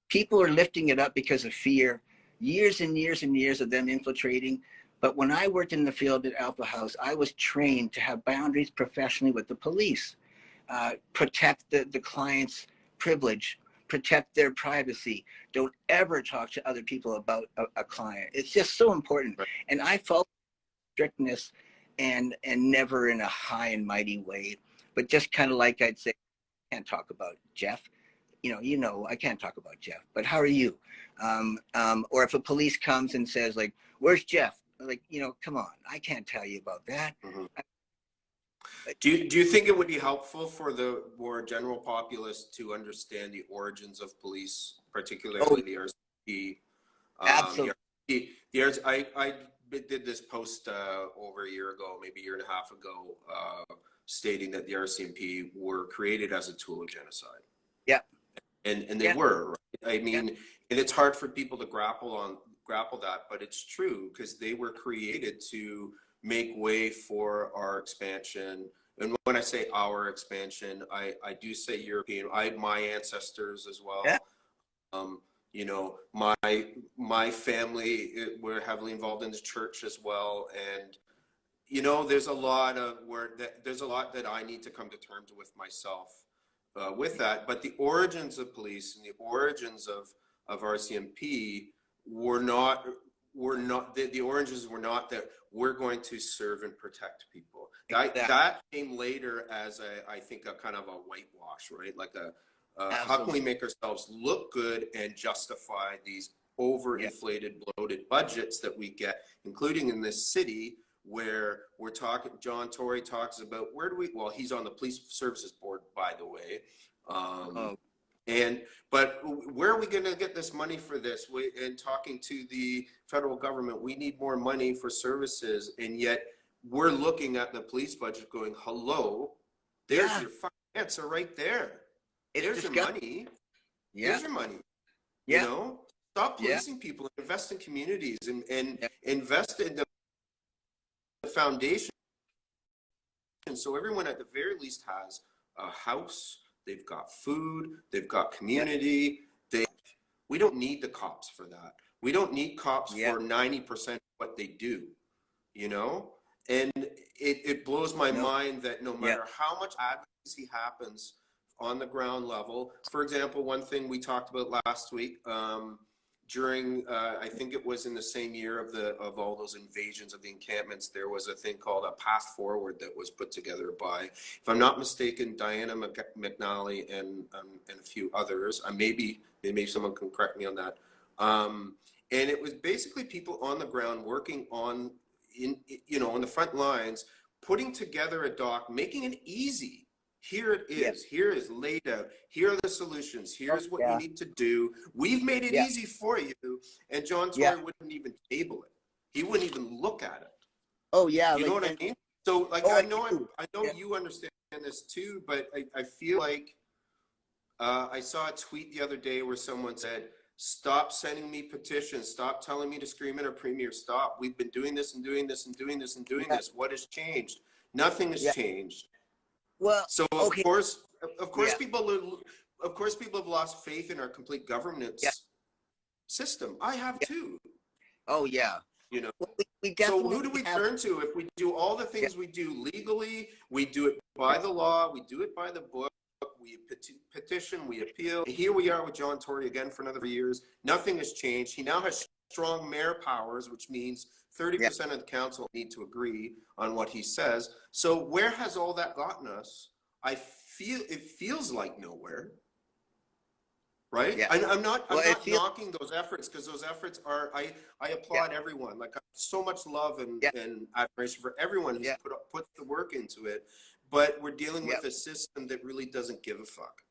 people are lifting it up because of fear, years and years and years of them infiltrating. But when I worked in the field at Alpha House, I was trained to have boundaries professionally with the police, protect the client's privilege, protect their privacy. Don't ever talk to other people about a client. It's just so important. Right. And I felt strictness and never in a high and mighty way, but just kind of like I'd say, I can't talk about Geoff. You know, I can't talk about Geoff, but how are you? Or if a police comes and says, like, where's Geoff? Like, you know, come on, I can't tell you about that. Do you think it would be helpful for the more general populace to understand the origins of police, particularly the RCMP? Absolutely. I did this post over a year ago, maybe a year and a half ago, stating that the RCMP were created as a tool of genocide. Yeah. And they were, right? I mean, and it's hard for people to grapple that, but it's true, because they were created to make way for our expansion. And when I say our expansion, I do say European. My ancestors as well. Yeah. You know, my family were heavily involved in the church as well, and you know, there's a lot that I need to come to terms with myself with that. But the origins of police and the origins of RCMP were not the origins were not that we're going to serve and protect people. That came later as I think a kind of a whitewash, right? Like how can we make ourselves look good and justify these overinflated, bloated budgets that we get, including in this city where we're talking. John Tory talks about well, he's on the police services board, by the way. But where are we going to get this money for this? And talking to the federal government, we need more money for services, and yet we're looking at the police budget going, hello, there's your answer right there. There's your money. There's your money. You know, stop policing people, invest in communities, and invest in the foundation, so everyone at the very least has a house, they've got food, they've got community, We don't need the cops for that. We don't need cops Yeah. for 90% of what they do, you know? And it blows my mind that no matter how much advocacy happens on the ground level, for example, one thing we talked about last week, during I think it was in the same year of all those invasions of the encampments, there was a thing called a path forward that was put together by, if I'm not mistaken, Diana McNally and a few others. Maybe someone can correct me on that. And it was basically people on the ground working on on the front lines, putting together a doc, making it easy. Here it is. Here is laid out. Here are the solutions. Here's what you need to do. We've made it easy for you. And John Tory wouldn't even table it. He wouldn't even look at it. Oh yeah. You know what I mean? So like, I know you understand this too, but I feel like I saw a tweet the other day where someone said, "Stop sending me petitions. Stop telling me to scream at our premier. Stop. We've been doing this and doing this and doing this and doing this. What has changed? Nothing has changed." Well, so of course, people have lost faith in our complete governance system. I have too. Oh yeah. You know. Well, we so who do we turn to if we do all the things we do legally? We do it by the law. We do it by the book. We petition. We appeal. Here we are with John Tory again for another 3 years. Nothing has changed. He now has strong mayor powers, which means 30% of the council need to agree on what he says. So where has all that gotten us? It feels like nowhere, right? I'm not knocking those efforts, because those efforts are, I applaud everyone. Like, so much love and admiration for everyone who's put the work into it, but we're dealing with a system that really doesn't give a fuck.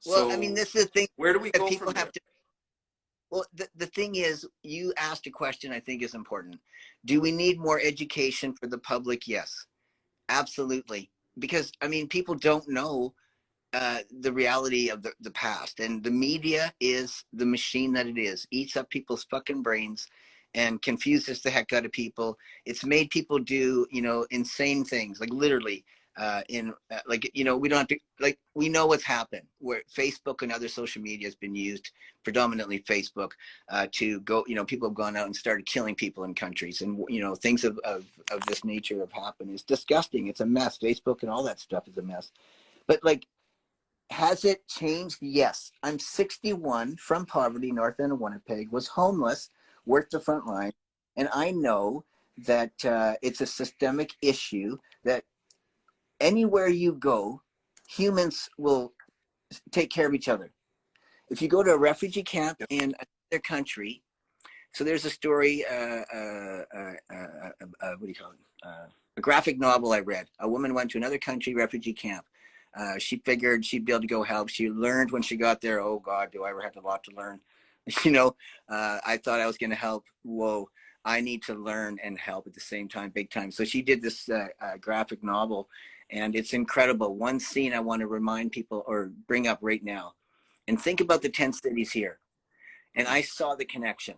Well, so, I mean, this is the thing. Where do we go people from have there? Well, the thing is, you asked a question I think is important. Do we need more education for the public? Yes, absolutely. Because, I mean, people don't know the reality of the past. And the media is the machine that it is. Eats up people's fucking brains and confuses the heck out of people. It's made people do, insane things, like literally. We don't have to, like, we know what's happened, where Facebook and other social media has been used, predominantly Facebook, to go, people have gone out and started killing people in countries, and things of this nature have happened. It's disgusting. It's a mess. Facebook and all that stuff is a mess. But like, has it changed? Yes. I'm 61, from poverty, north end of Winnipeg, was homeless, worked the front line, and I know that it's a systemic issue that anywhere you go, humans will take care of each other. If you go to a refugee camp in another country, so there's a story, what do you call it? A graphic novel I read. A woman went to another country refugee camp. She figured she'd be able to go help. She learned when she got there, oh God, do I ever have a lot to learn? I thought I was going to help. Whoa, I need to learn and help at the same time, big time. So she did this graphic novel, and it's incredible. One scene I want to remind people or bring up right now, and think about the 10 cities here. And I saw the connection.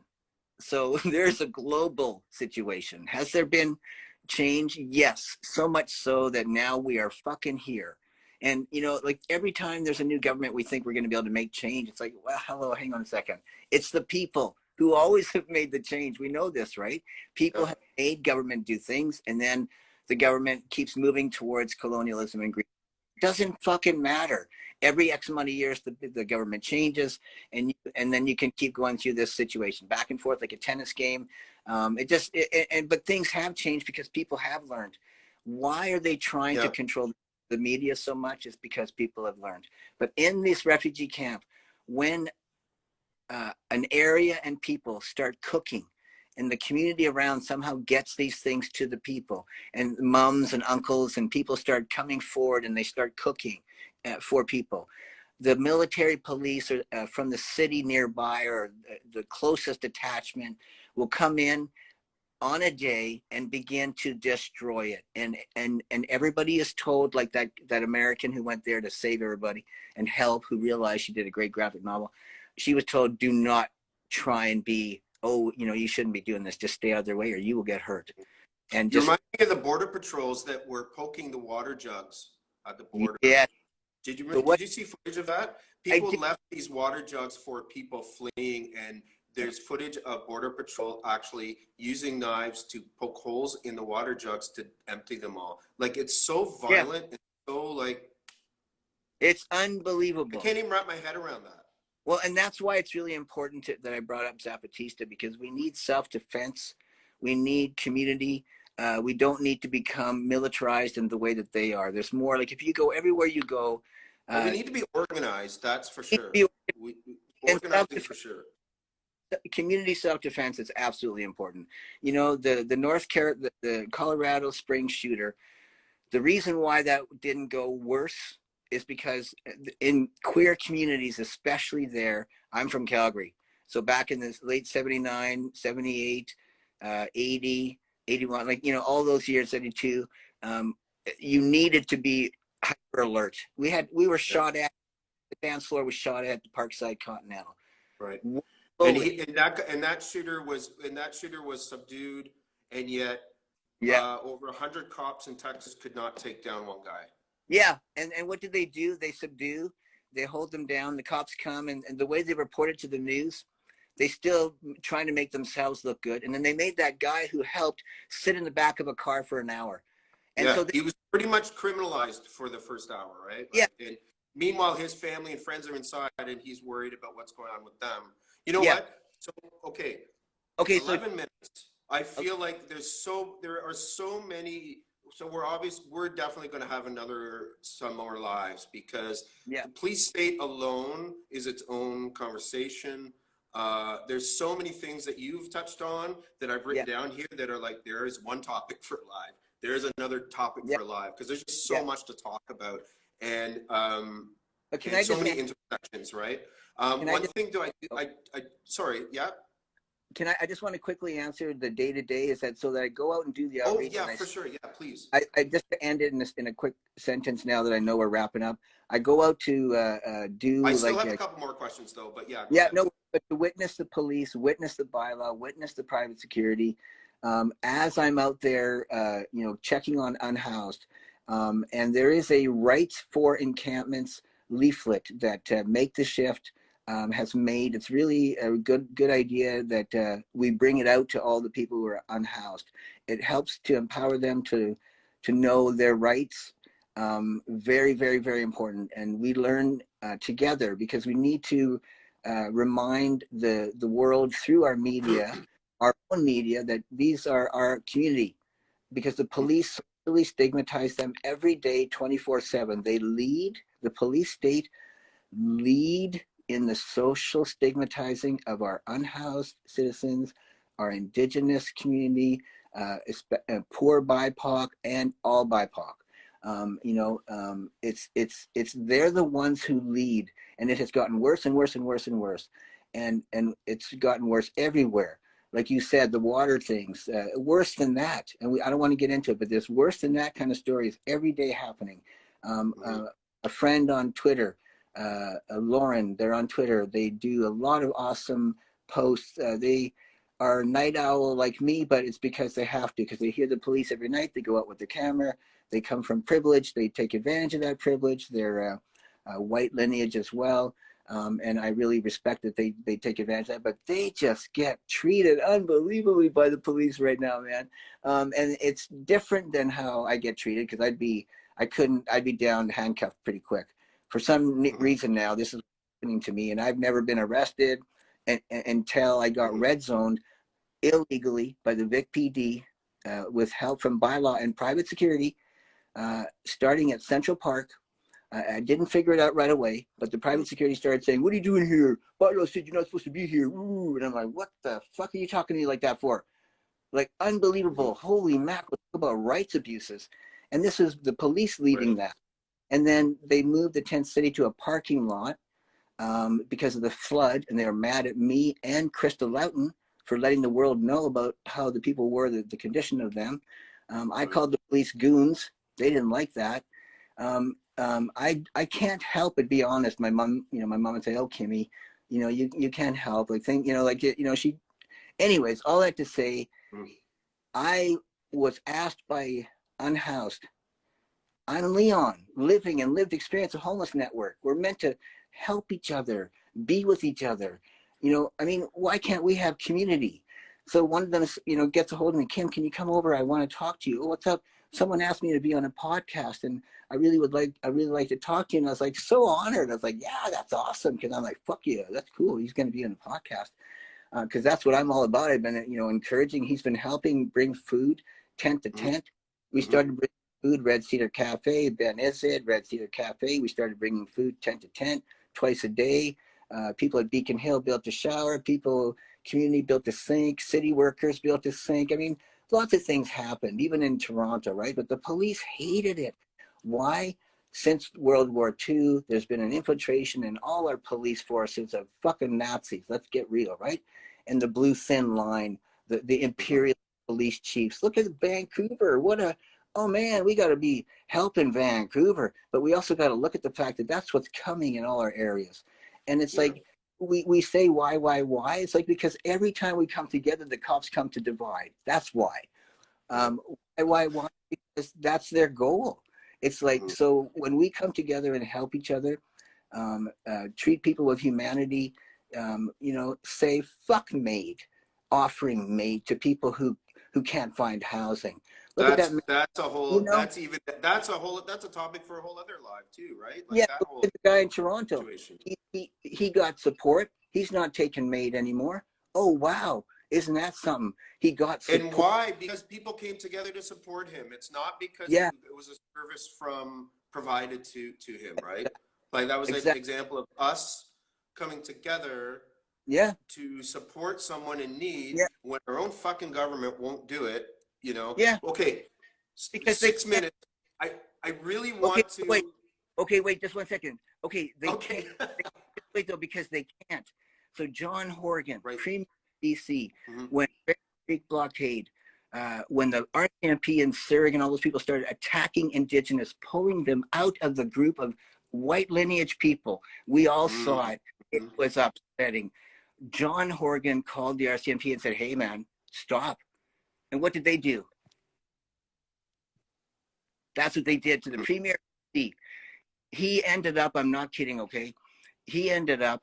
So there's a global situation. Has there been change? Yes, so much so that now we are fucking here. And, like, every time there's a new government, we think we're going to be able to make change. It's like, well, hello, hang on a second. It's the people who always have made the change. We know this, right? People have made government do things, and then the government keeps moving towards colonialism and greed. It doesn't fucking matter. Every X amount of years, the government changes, and then you can keep going through this situation back and forth like a tennis game. But things have changed because people have learned. Why are they trying to control the media so much? Is because people have learned. But in this refugee camp, when an area and people start cooking, and the community around somehow gets these things to the people, and mums and uncles and people start coming forward and they start cooking for people, the military police from the city nearby, or the closest detachment, will come in on a day and begin to destroy it. And everybody is told, like that American who went there to save everybody and help, who realized she did a great graphic novel. She was told, do not try and be, you shouldn't be doing this. Just stay out of their way or you will get hurt. And you remind me of the border patrols that were poking the water jugs at the border. Yeah. So what Did you see footage of that? I People did, left these water jugs for people fleeing, and there's footage of Border Patrol actually using knives to poke holes in the water jugs to empty them all. Like, it's so yeah, violent and so like it's I unbelievable. can't even wrap my head around that. Well, and that's why it's really important that I brought up Zapatista, because we need self-defense. We need community. We don't need to become militarized in the way that they are. There's more, like if you go everywhere you go, But we uh, need to be organized, that's for need to sure. be and Organizing for sure. community self-defense is absolutely important. You know, the Colorado Springs shooter, the reason why that didn't go worse is because in queer communities, especially there, I'm from Calgary. So back in the late 79, 78, 80, 81, like, you know, all those years, 72, um, you needed to be hyper alert. We were Yeah, shot at, the dance floor was shot at the Parkside Continental. right. And Bullet. he and that shooter was subdued, and yet Yeah. over 100 cops in Texas could not take down one guy. Yeah, and what do? They subdue, they hold them down. The cops come, and the way they report it to the news, they still trying to make themselves look good. And then they made that guy who helped sit in the back of a car for an hour. And Yeah, so, he was pretty much criminalized for the first hour, right? yeah, Like, and meanwhile, his family and friends are inside, and he's worried about what's going on with them. You know yeah. what? So, okay, Okay, so 11 minutes. I okay, feel like there are so many. So we're definitely going to have some more lives, because yeah, the police state alone is its own conversation. There's so many things that you've touched on that I've written yeah, down here that are like, there is one topic for live. There's another topic yeah, for live, because there's just so yeah. much to talk about, and But can and I so just many intersections, right? can I One just thing do oh, I sorry, yeah. I just want to quickly answer the day to day, is that so that I go out and do the Oh outreach, yeah, and for sure. Yeah, please. I just to end it in a quick sentence, now that I know we're wrapping up, I go out to I do still like have a couple more questions though, but yeah, go yeah, ahead. no, but to witness the police, witness the bylaw, witness the private security, as I'm out there, you know, checking on unhoused, and there is a rights for encampments leaflet that Make the Shift has made. It's really a good idea that we bring it out to all the people who are unhoused. It helps to empower them to know their rights. Very, very, very important, and we learn together, because we need to remind the world through our media, our own media, that these are our community, because the police really stigmatize them every day, 24/7. They lead, the police state lead in the social stigmatizing of our unhoused citizens, our indigenous community, poor BIPOC, and all BIPOC. You know, it's they're the ones who lead, and it has gotten worse and worse and worse and worse, and it's gotten worse everywhere. Like you said, the water things, worse than that, and I don't want to get into it, but there's worse than that kind of stories every day happening. Mhm. A friend on Twitter, Lauren, they're on Twitter. They do a lot of awesome posts. They are night owl like me, but it's because they have to, because they hear the police every night. They go out with the camera. They come from privilege. They take advantage of that privilege. They're white lineage as well. And I really respect that they take advantage of that, but they just get treated unbelievably by the police right now, man. And it's different than how I get treated, because I'd be down handcuffed pretty quick. For some Mhm. reason now, this is happening to me, and I've never been arrested until I got Mhm. red zoned illegally by the Vic PD, with help from bylaw and private security, starting at Central Park. I didn't figure it out right away, but the Mhm. private security started saying, "What are you doing here? Bylaw said you're not supposed to be here." Ooh, and I'm like, "What the fuck are you talking to me like that for?" Like, Mhm. unbelievable. Holy mackerel, talk about rights abuses. And this is the police leading Right. that. And then they moved the tent city to a parking lot, because of the flood, and they were mad at me and Krista Loughton for letting the world know about how the people were, the condition of them. I Right. called the police goons. They didn't like that. I can't help but be honest. My mom, my mom would say, "Oh, Kimmy, you can't help." Like think, like she. Anyways, all that to say, Mhm. I was asked by Unhoused I'm Leon, living and lived experience of homeless network. We're meant to help each other, be with each other. You know, I mean, why can't we have community? So one of them, you know, gets a hold of me. Kym, can you come over? I want to talk to you. Oh, what's up? Someone asked me to be on a podcast, and I really like to talk to you. And I was like, so honored. I was like, yeah, that's awesome. Because I'm like, fuck yeah, that's cool. He's going to be on a podcast. Because that's what I'm all about. I've been, you know, encouraging. He's been helping bring food tent to Mm-hmm. tent. We started bringing food, Red Cedar Cafe, Ben Isid, Red Cedar Cafe. We started bringing food tent to tent twice a day. People at Beacon Hill built a shower. People, community built a sink. City workers built a sink. I mean, lots of things happened, even in Toronto, right? But the police hated it. Why? Since World War II, there's been an infiltration in all our police forces of fucking Nazis. Let's get real, right? And the blue thin line, the imperial police chiefs. Look at Vancouver. What a, oh man, we got to be helping Vancouver. But we also got to look at the fact that that's what's coming in all our areas. And it's like, we say why? It's like, because every time we come together, the cops come to divide. That's why. Why? Because that's their goal. It's like, so when we come together and help each other, treat people with humanity, you know, say fuck MAID, offering MAID to people who can't find housing. Look at that. That's a whole You know, that's a topic for a whole other live too, right? Like yeah. that Look whole at the guy in Toronto. situation. He got support. He's not taking MAID anymore. Oh wow, isn't that something? He got And support. why? Because people came together to support him. It's not because Yeah, it was a service from provided to him, right? Like that was an exactly. example of us coming together Yeah, to support someone in need yeah, when our own fucking government won't do it, you know. yeah. Okay, Because they six can't. minutes. I really Okay, want to. wait. Okay, wait, just 1 second. Okay, they Okay. can't. Wait though, because they can't. So John Horgan, Right. Premier of BC, Mm-hmm. when Bear Creek blockade, when the RCMP and Surrey and all those people started attacking Indigenous, pulling them out of the group of white lineage people, we all saw it. It Mm-hmm. was upsetting. John Horgan called the RCMP and said, "Hey, man, stop." And what did they do? That's what they did to the Premier of BC. He ended up, I'm not kidding, okay? He ended up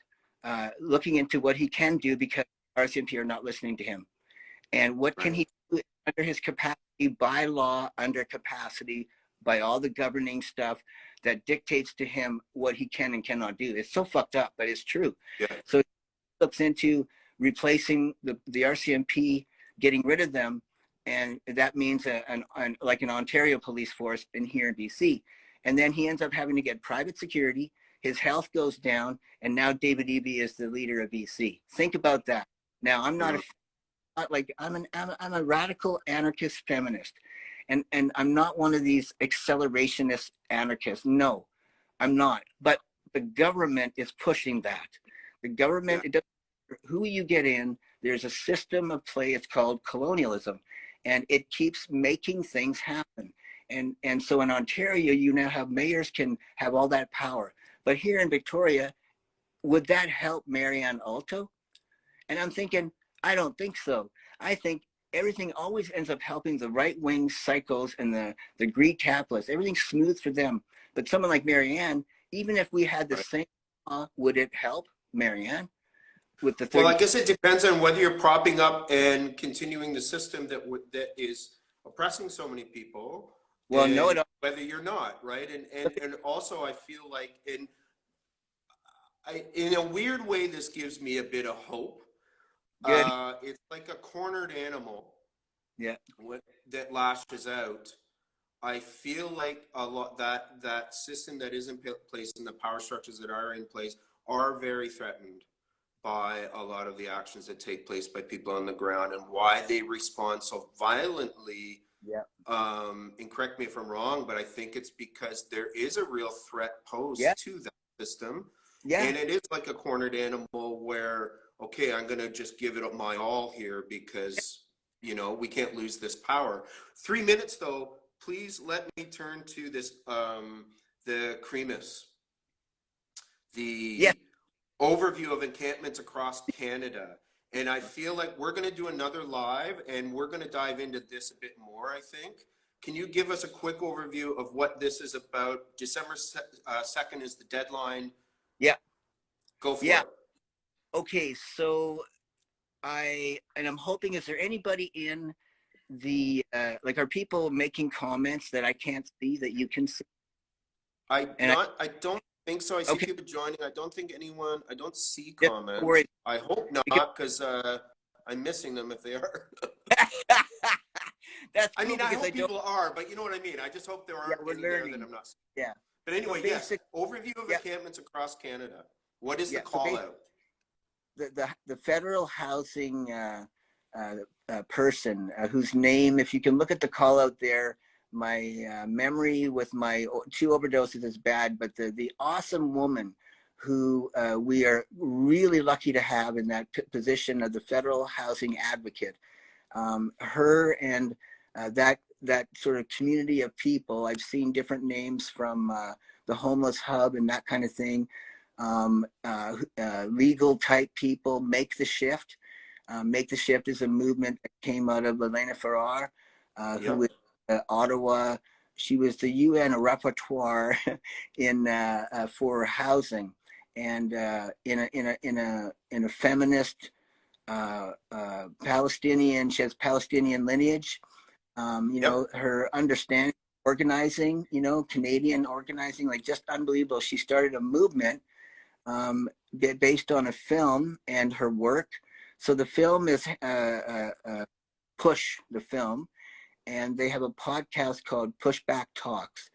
looking into what he can do because RCMP are not listening to him. And what can he do under his capacity, by law, under capacity, by all the governing stuff that dictates to him what he can and cannot do? It's so fucked up, but it's true. Yeah. So he looks into replacing the RCMP, getting rid of them, and that means like an Ontario police force in here in BC. And then he ends up having to get private security. His health goes down, and now David Eby is the leader of BC. Think about that. Now, I'm not I'm a radical anarchist feminist, and I'm not one of these accelerationist anarchists. No, I'm not. But the government is pushing that. The government, it doesn't matter who you get in. There's a system of play. It's called colonialism, and it keeps making things happen. And so in Ontario, you now have mayors can have all that power. But here in Victoria, would that help Marianne Alto? And I'm thinking, I don't think so. I think everything always ends up helping the right-wing psychos and the Greek capitalists. Everything's smooth for them. But someone like Marianne, even if we had the same law, would it help Marianne with the Well, 30? I guess it depends on whether you're propping up and continuing the system that is oppressing so many people, Well, no, and it. whether you're not, right? And also, I feel like in a weird way, this gives me a bit of hope. Good. It's like a cornered animal Yeah. that lashes out. I feel like a lot that system that is in place and the power structures that are in place are very threatened by a lot of the actions that take place by people on the ground, and why they respond so violently. Yeah. And correct me if I'm wrong, but I think it's because there is a real threat posed Yeah. to that system. Yeah. And it is like a cornered animal where, okay, I'm going to just give it my all here because, you know, we can't lose this power. 3 minutes though, please let me turn to this, the Cremus, the overview of encampments across Canada. And I feel like we're going to do another live and we're going to dive into this a bit more, I think, can you give us a quick overview of what this is about? December 2nd is the deadline. Yeah. Go for Yeah. it. Okay. So I'm hoping, is there anybody in the, like, are people making comments that I can't see that you can see? I And don't think so. I see okay, people joining. I don't think anyone, I don't see just don't comments. worry. I hope Because not, because I'm missing them if they are. that's I cool mean, I because I hope don't, people are, but you know what I mean. I just hope there yeah, aren't we're any there that learning. I'm not seeing. Yeah. But So anyway, yes, basic, overview of yeah, encampments across Canada. What is the yeah. So call out? the federal housing person whose name, if you can look at the call out there, my memory with my two overdoses is bad, but the awesome woman who we are really lucky to have in that position of the federal housing advocate, her and that sort of community of people. I've seen different names from the homeless hub and that kind of thing. Legal type people. Make the Shift. Make the Shift is a movement that came out of Elena Farrar, who Yep. is Ottawa. She was the UN rapporteur in for housing, and in a feminist Palestinian. She has Palestinian lineage. Yep. Her understanding, organizing, Canadian organizing, like, just unbelievable. She started a movement based on a film and her work. So the film is Push the film, and they have a podcast called Pushback Talks,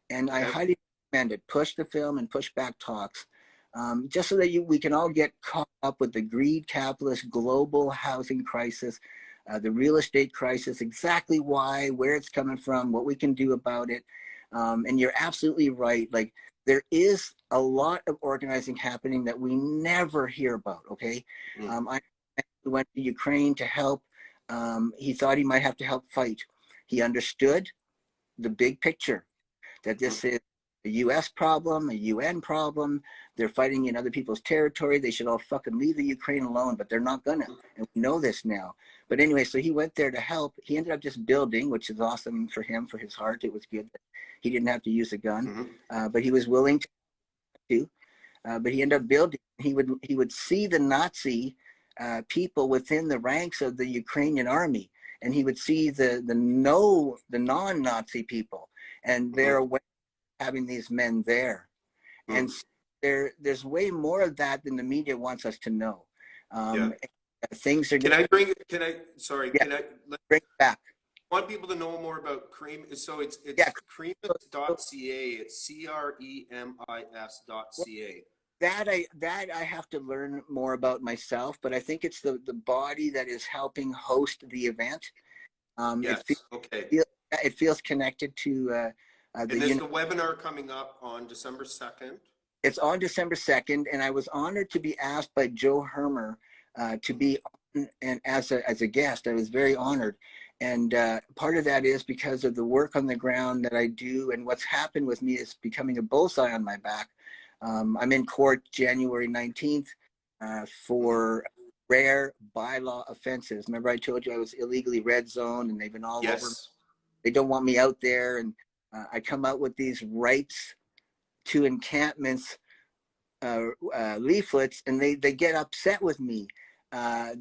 and I Okay. highly recommend it. Push the film and Pushback Talks, just so that we can all get caught up with the greed capitalist global housing crisis, the real estate crisis, exactly why, where it's coming from, what we can do about it. And you're absolutely right. Like, there is a lot of organizing happening that we never hear about. Okay, Mm. I went to Ukraine to help. He thought he might have to help fight. He understood the big picture, that Mm-hmm. this is a US problem, a UN problem. They're fighting in other people's territory. They should all fucking leave the Ukraine alone, but they're not gonna. And we know this now. But anyway, so he went there to help. He ended up just building, which is awesome for him, for his heart. It was good that he didn't have to use a gun, Mm-hmm. but he was willing to. But he ended up building. He would see the Nazi people within the ranks of the Ukrainian army, and he would see the non-Nazi people, and Mm-hmm. they're aware of having these men there. Mm. And there's way more of that than the media wants us to know. Yeah. Things are Can getting, I bring? Can I? Sorry. yeah, Can I? bring it back. Want people to know more about Cream. So it's Yeah, so cremis.ca. It's cremis.ca. that I have to learn more about myself, but I think it's the body that is helping host the event. It feels, Yes. Okay. it feels connected to And there's the webinar coming up on December 2nd. It's on December 2nd, and I was honored to be asked by Joe Hermer to be on, and as a guest. I was very honored, and part of that is because of the work on the ground that I do, and what's happened with me is becoming a bullseye on my back. I'm in court January 19th for rare bylaw offenses. Remember, I told you I was illegally red zoned, and they've been all over me. Yes. They don't want me out there, and I come out with these rights to encampments leaflets, and they get upset with me.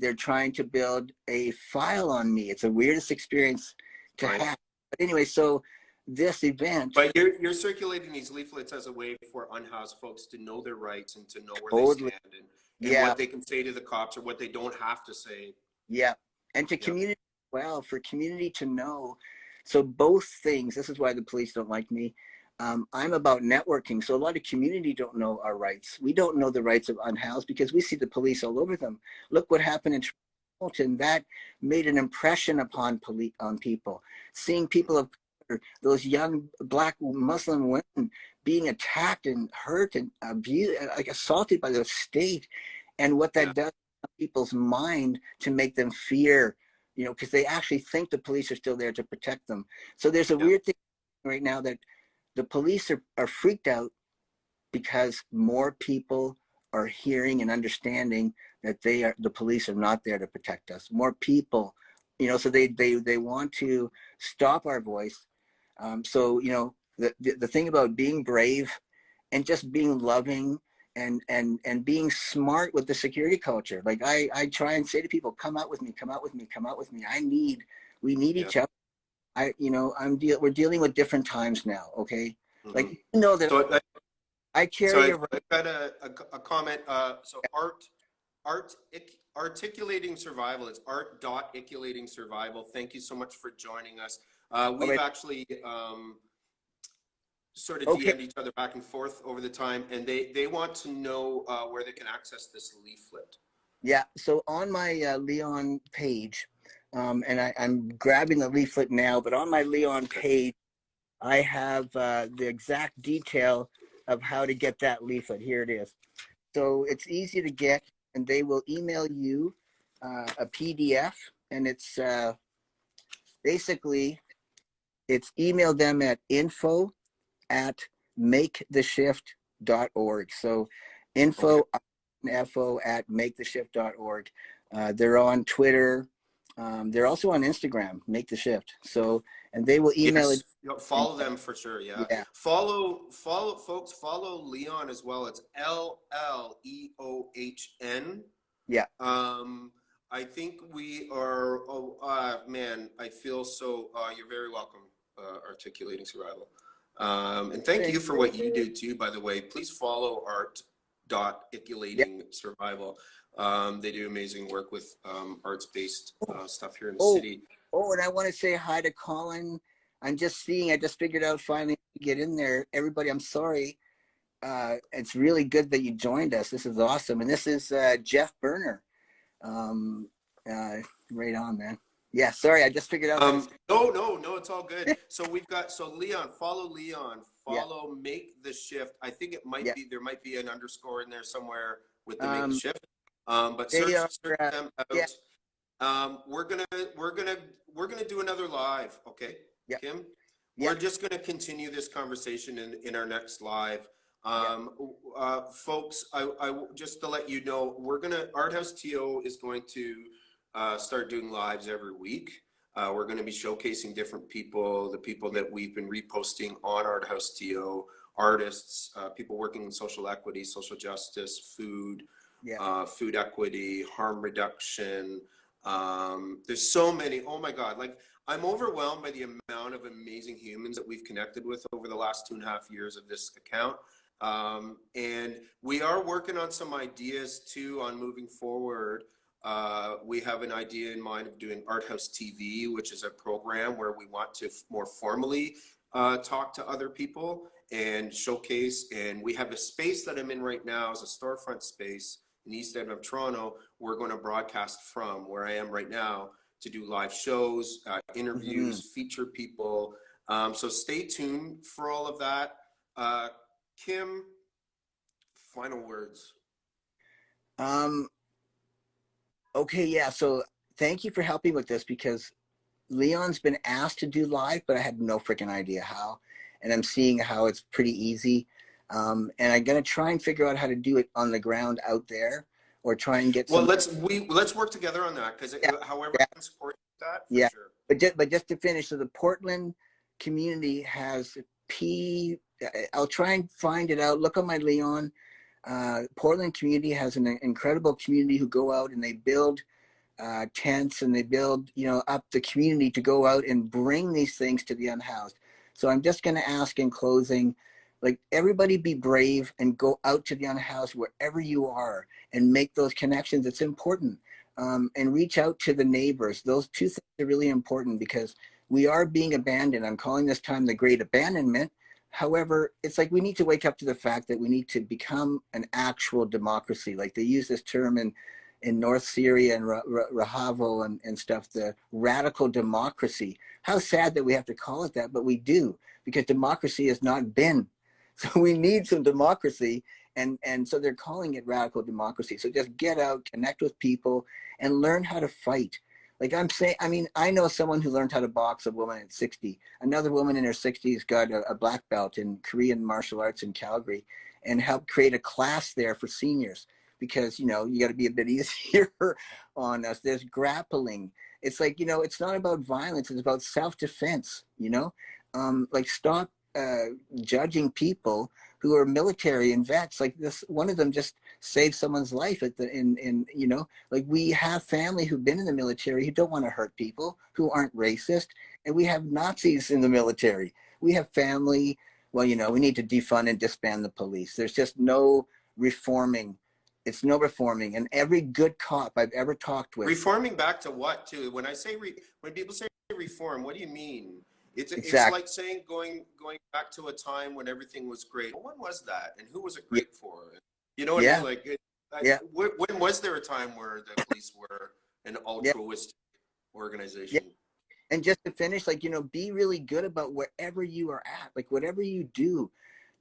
They're trying to build a file on me. It's the weirdest experience to Right. have. But anyway, so this event, But you're circulating these leaflets as a way for unhoused folks to know their rights and to know where they totally, stand, and yeah, what they can say to the cops or what they don't have to say. yeah, and to Yeah. community, well, for community to know. So both things. This is why the police don't like me. I'm about networking. So a lot of community don't know our rights. We don't know the rights of unhoused because we see the police all over them. Look what happened in Hamilton. That made an impression upon on people. Seeing people of color, those young Black Muslim women being attacked and hurt and abused, like assaulted by the state, and what Yeah. that does to people's mind to make them fear, because they actually think the police are still there to protect them. So there's a Yeah. weird thing right now that the police are freaked out because more people are hearing and understanding that the police are not there to protect us. More people, so they want to stop our voice. So, you know, the thing about being brave and just being loving and being smart with the security culture. Like I try and say to people, come out with me, come out with me, come out with me. We need Yeah. each other. You know, we're dealing with different times now. Okay. Hmm. Like, you know that So I carry a, I've got a comment. So articulating survival. It's art.iculating survival. Thank you so much for joining us. all We've right. actually sort of Okay. DM'd each other back and forth over the time, and they want to know where they can access this leaflet. Yeah. So on my Leon page, and I'm grabbing the leaflet now, but on my Leon page, I have the exact detail of how to get that leaflet. Here it is. So it's easy to get, and they will email you a PDF, and it's basically it's email them at info@maketheshift.org. So Okay. info at maketheshift.org. They're on Twitter. They're also on Instagram, Make the Shift. So, and they will email it. Yes, And, follow them for sure. Yeah, yeah, follow folks. Follow Leon as well. It's LLEOHN. yeah. I think we are. Oh, man, I feel so. You're very welcome. Articulating survival. And thank you for what you do too. By the way, please follow Yeah. art.iculating survival. They do amazing work with arts-based stuff here in the Oh, city. oh, and I want to say hi to Colin. I just figured out finally to get in there. Everybody, I'm sorry. It's really good that you joined us. This is awesome. And this is Geoff Doner. Um, uh, right on, man. Yeah, sorry, I just figured out how to. No, it's all good. So we've got, so Leon, Yeah, follow Make the Shift. I think it might yeah. be, there might be an underscore in there somewhere with the Make the Shift. But They are. search them Yeah, out. We're gonna do another live, okay, yeah, Kym? yeah, We're just gonna continue this conversation in our next live. yeah. Folks, I just to let you know, ArtHouseTO is going to start doing lives every week. We're going to be showcasing different people, the people that we've been reposting on ArtHouseTO, artists, people working in social equity, social justice, food, Yeah. food equity, harm reduction. There's so many. Oh my God! Like, I'm overwhelmed by the amount of amazing humans that we've connected with over the last 2.5 years of this account. And we are working on some ideas too on moving forward. We have an idea in mind of doing ArtHouseTV, which is a program where we want to more formally talk to other people and showcase. And we have a space that I'm in right now as a storefront space in East End of Toronto. We're going to broadcast from where I am right now to do live shows, interviews, Mm-hmm. feature people. So stay tuned for all of that. Kym, final words. Um. Okay. Yeah. So thank you for helping with this because Leon's been asked to do live, but I had no freaking idea how. And I'm seeing how it's pretty easy. And I'm gonna try and figure out how to do it on the ground out there, or try and get Well, some. let's work together on that because Yeah, however yeah, I can support that for yeah. sure. But just to finish, so the Portland community has I'll try and find it out. Look on my Leon. Portland community has an incredible community who go out and they build tents and they build, up the community to go out and bring these things to the unhoused. So I'm just going to ask in closing, like, everybody be brave and go out to the unhoused wherever you are and make those connections. It's important. And reach out to the neighbors. Those two things are really important because we are being abandoned. I'm calling this time the great abandonment. However, it's like we need to wake up to the fact that we need to become an actual democracy. Like they use this term in North Syria and Rahavo and stuff, the radical democracy. How sad that we have to call it that, but we do, because democracy has not been. So we need some democracy, and so they're calling it radical democracy. So just get out, connect with people, and learn how to fight. Like I'm saying, I mean, I know someone who learned how to box, a woman at 60. Another woman in her 60s got a black belt in Korean martial arts in Calgary and helped create a class there for seniors because, you got to be a bit easier on us. There's grappling. It's like, it's not about violence. It's about self-defense, like stop judging people who are military and vets. Like this, one of them just saved someone's life at the in you know, like we have family who've been in the military who don't want to hurt people, who aren't racist, and we have Nazis in the military. We have family. Well, you know, we need to defund and disband the police. There's just no reforming. It's no reforming. And every good cop I've ever talked with. Reforming back to what, too? When I say when people say reform, what do you mean? It's Exactly. like saying going back to a time when everything was great. Well, when was that, and who was it Yeah. great for? You know what I Yeah. mean? Like, Yeah. when was there a time where the police were an Yeah. altruistic Yeah. organization? And just to finish, like, you know, be really good about wherever you are at, like whatever you do.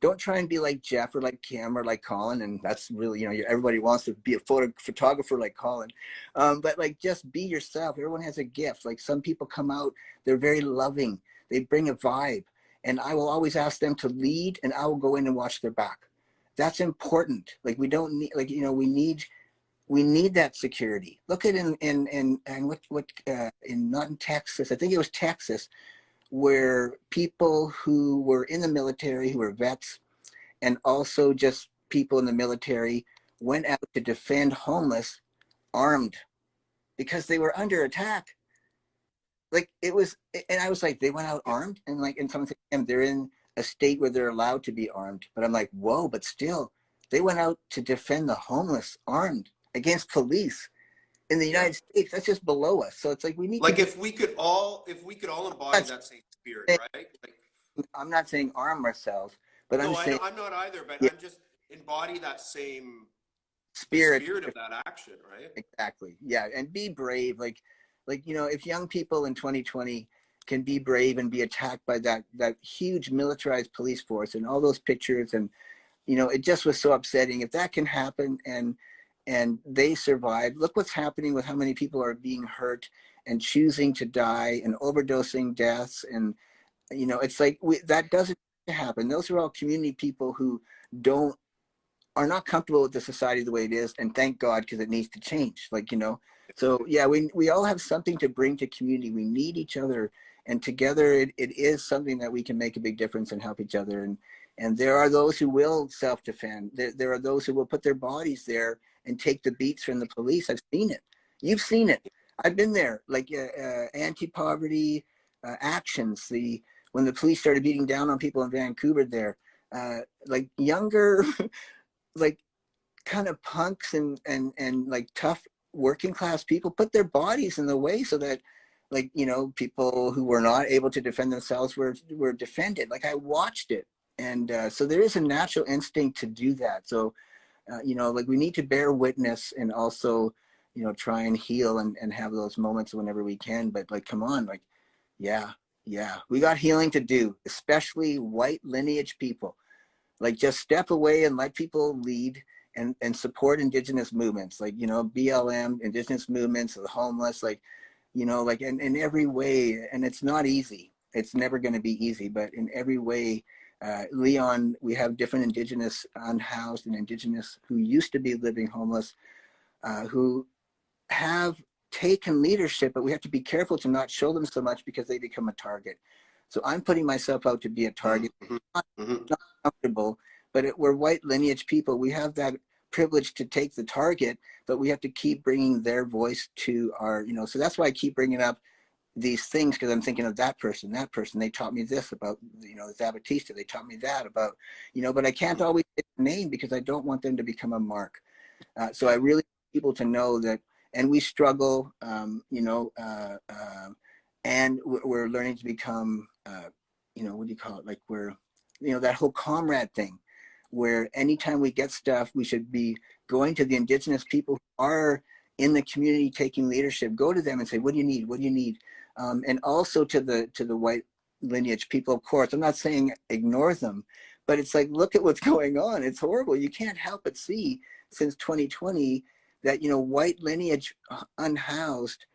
Don't try and be like Geoff or like Kym or like Colin. And that's really, you know, everybody wants to be a photographer like Colin. But like, just be yourself. Everyone has a gift. Like some people come out, they're very loving. They bring a vibe. And I will always ask them to lead, and I will go in and watch their back. That's important. Like we don't need, like, you know, we need that security. Look at in what in not in Texas, I think it was Texas, where people who were in the military, who were vets, and also just people in the military went out to defend homeless armed because they were under attack. Like it was, and I was like, they went out armed, and like, and someone said, "And they're in a state where they're allowed to be armed." But I'm like, whoa, but still, they went out to defend the homeless armed against police in the Yeah. United States. That's just below us. So it's like we need Like to. if we could all embody that same spirit, right? Like, I'm not saying arm ourselves, but I'm no, saying, I'm not either, but yeah, I'm just embody that same the spirit. spirit of that action, right? Exactly. Yeah, and be brave. Like you know, if young people in 2020 can be brave and be attacked by that huge militarized police force and all those pictures, and you know, it just was so upsetting. If that can happen and they survive, look what's happening with how many people are being hurt and choosing to die and overdosing deaths, and you know, it's like that doesn't happen. Those are all community people who don't are not comfortable with the society the way it is, and thank God, because it needs to change. Like, you know, so yeah, we all have something to bring to community. We need each other, and together it is something that we can make a big difference and help each other. And there are those who will self-defend. There are those who will put their bodies there and take the beats from the police. I've seen it. You've seen it. I've been there. Like anti-poverty actions. When the police started beating down on people in Vancouver there, like younger like kind of punks and like tough working class people put their bodies in the way so that, like, you know, people who were not able to defend themselves were defended. Like I watched it. And so there is a natural instinct to do that. So you know, like we need to bear witness and also, you know, try and heal and have those moments whenever we can. But like, come on, like, yeah, we got healing to do, especially white lineage people. Like just step away and let people lead and support indigenous movements, like, you know, BLM, indigenous movements, the homeless, like, you know, like in every way. And it's not easy. It's never going to be easy, but in every way, Leon, we have different indigenous unhoused and indigenous who used to be living homeless, who have taken leadership, but we have to be careful to not show them so much because they become a target. So I'm putting myself out to be a target. Mm-hmm. Not, Mm-hmm. not comfortable, but we're white lineage people. We have that privilege to take the target, but we have to keep bringing their voice to our, you know, so that's why I keep bringing up these things, because I'm thinking of that person, they taught me this about, you know, Zapatista, they taught me that about, you know, but I can't always say the name because I don't want them to become a mark. So I really want people to know that, and we struggle, you know, and we're learning to become, you know, what do you call it? Like we're, you know, that whole comrade thing, where anytime we get stuff, we should be going to the indigenous people who are in the community taking leadership. Go to them and say, "What do you need? What do you need?" And also to the white lineage people, of course. I'm not saying ignore them, but it's like, look at what's going on. It's horrible. You can't help but see since 2020 that, you know, white lineage unhoused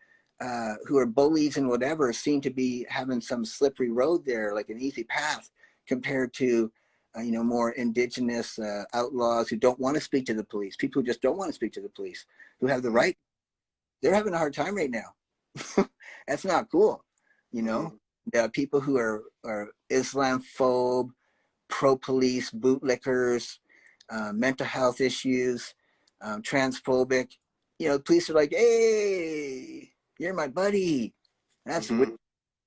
who are bullies and whatever seem to be having some slippery road there, like an easy path, compared to you know, more indigenous outlaws who don't want to speak to the police, people who just don't want to speak to the police, who have the right. They're having a hard time right now. That's not cool, you know. people who are Islamophobe, pro-police, bootlickers, mental health issues, transphobic. You know, police are like, "Hey, you're my buddy." That's Mm-hmm.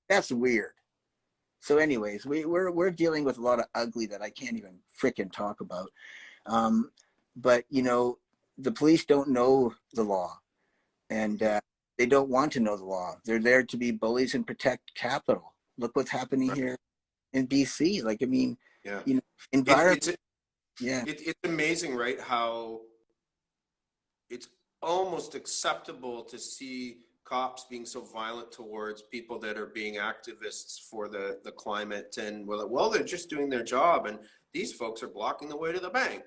that's weird. So, anyways, we're dealing with a lot of ugly that I can't even frickin' talk about. Um, but you know, the police don't know the law, and Mm-hmm. they don't want to know the law. They're there to be bullies and protect capital. Look what's happening Right. here in BC. Like, I mean, Yeah. you know, environment. It's Yeah. it's amazing, right? How it's almost acceptable to see cops being so violent towards people that are being activists for the climate, and well, they're just doing their job, and these folks are blocking the way to the bank,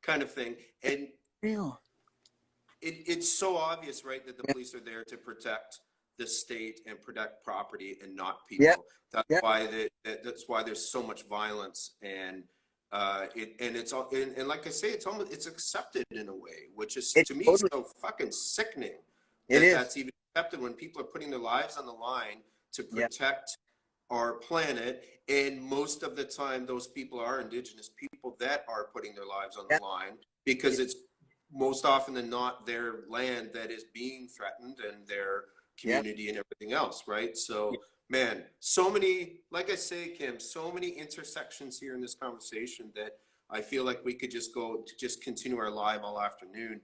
kind of thing. And Real. it's so obvious, right, that the Yeah. police are there to protect the state and protect property and not Yeah. people. That's Yeah. why that's why there's so much violence, and it's all, and like I say, it's accepted in a way, which is It to me totally. so fucking sickening It is. that's even accepted when people are putting their lives on the line to Yeah. protect our planet. And most of the time, those people are Indigenous people that are putting their lives on Yeah. the line, because it's most often than not their land that is being threatened, and their Yeah. community and everything else, right? Yeah. So, man, so many, like I say, Kim, so many intersections here in this conversation that I feel like we could just go to just continue our live all afternoon.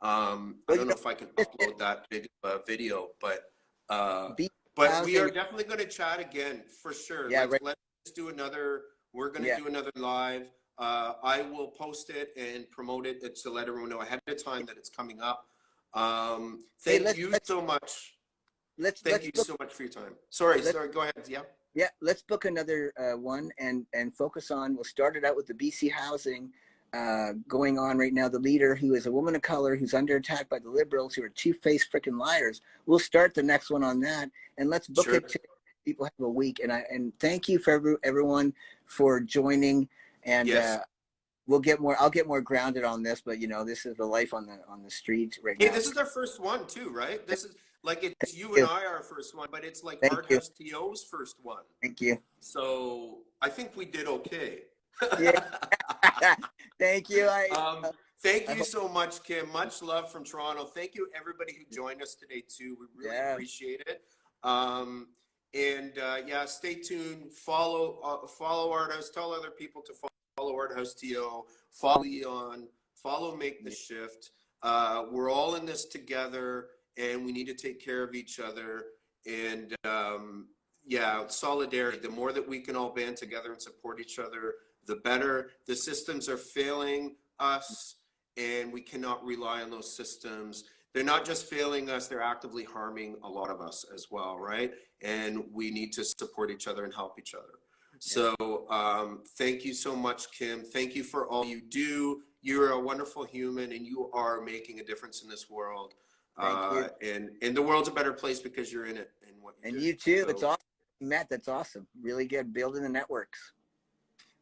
I Well, don't know if I can upload that big video, be but we are housing. definitely going to chat again for sure. Yeah. Right. Let's do another. We're going to Yeah. do another live. I will post it and promote it to let everyone know ahead of time that it's coming up. Hey, Thank you so much. Thank let's you book. so much for your time. Sorry, Let's go ahead. Yeah. Yeah, let's book another one and focus on. We'll start it out with the BC housing going on right now. The leader, who is a woman of color, who's under attack by the Liberals, who are two-faced freaking liars. We'll start the next one on that, and let's book Sure. it. People have a week, and thank you for everyone for joining. And Yes. we'll get more. I'll get more grounded on this, but you know, this is the life on the street right Hey, now. this is our first one too, right? This is like, it's you Thank and you. I our first one, but it's like Thank you. ArtHouseTO's first one. Thank you. So I think we did okay. Yeah. Thank you. Thank I you hope. so much, Kim. Much love from Toronto. Thank you, everybody who joined us today too. We really Yeah. appreciate it. Yeah, stay tuned. Follow ArtHouse. Tell other people to follow ArtHouseTO. Follow Leon. Follow Make the Shift. We're all in this together, and we need to take care of each other. And yeah, solidarity. The more that we can all band together and support each other, the better. The systems are failing us, and we cannot rely on those systems. They're not just failing us, they're actively harming a lot of us as well, right? And we need to support each other and help each other. So thank you so much, Kim. Thank you for all you do. You're a wonderful human, and you are making a difference in this world. Thank you. And the world's a better place because you're in it and what you And do. you too. So, It's awesome. Matt, that's awesome. Really good. Building the networks.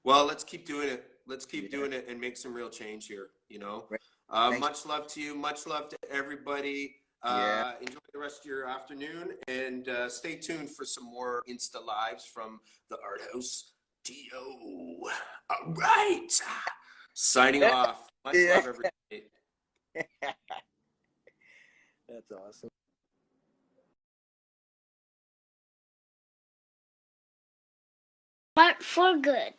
well, let's keep doing it. Let's keep Yeah. doing it and make some real change here, you know? Right. Thanks. Much love to you. Much love to everybody. Yeah. Enjoy the rest of your afternoon, and stay tuned for some more Insta Lives from the Art House TO. All right. Signing off. Much Yeah. love, everybody. That's awesome. But for good.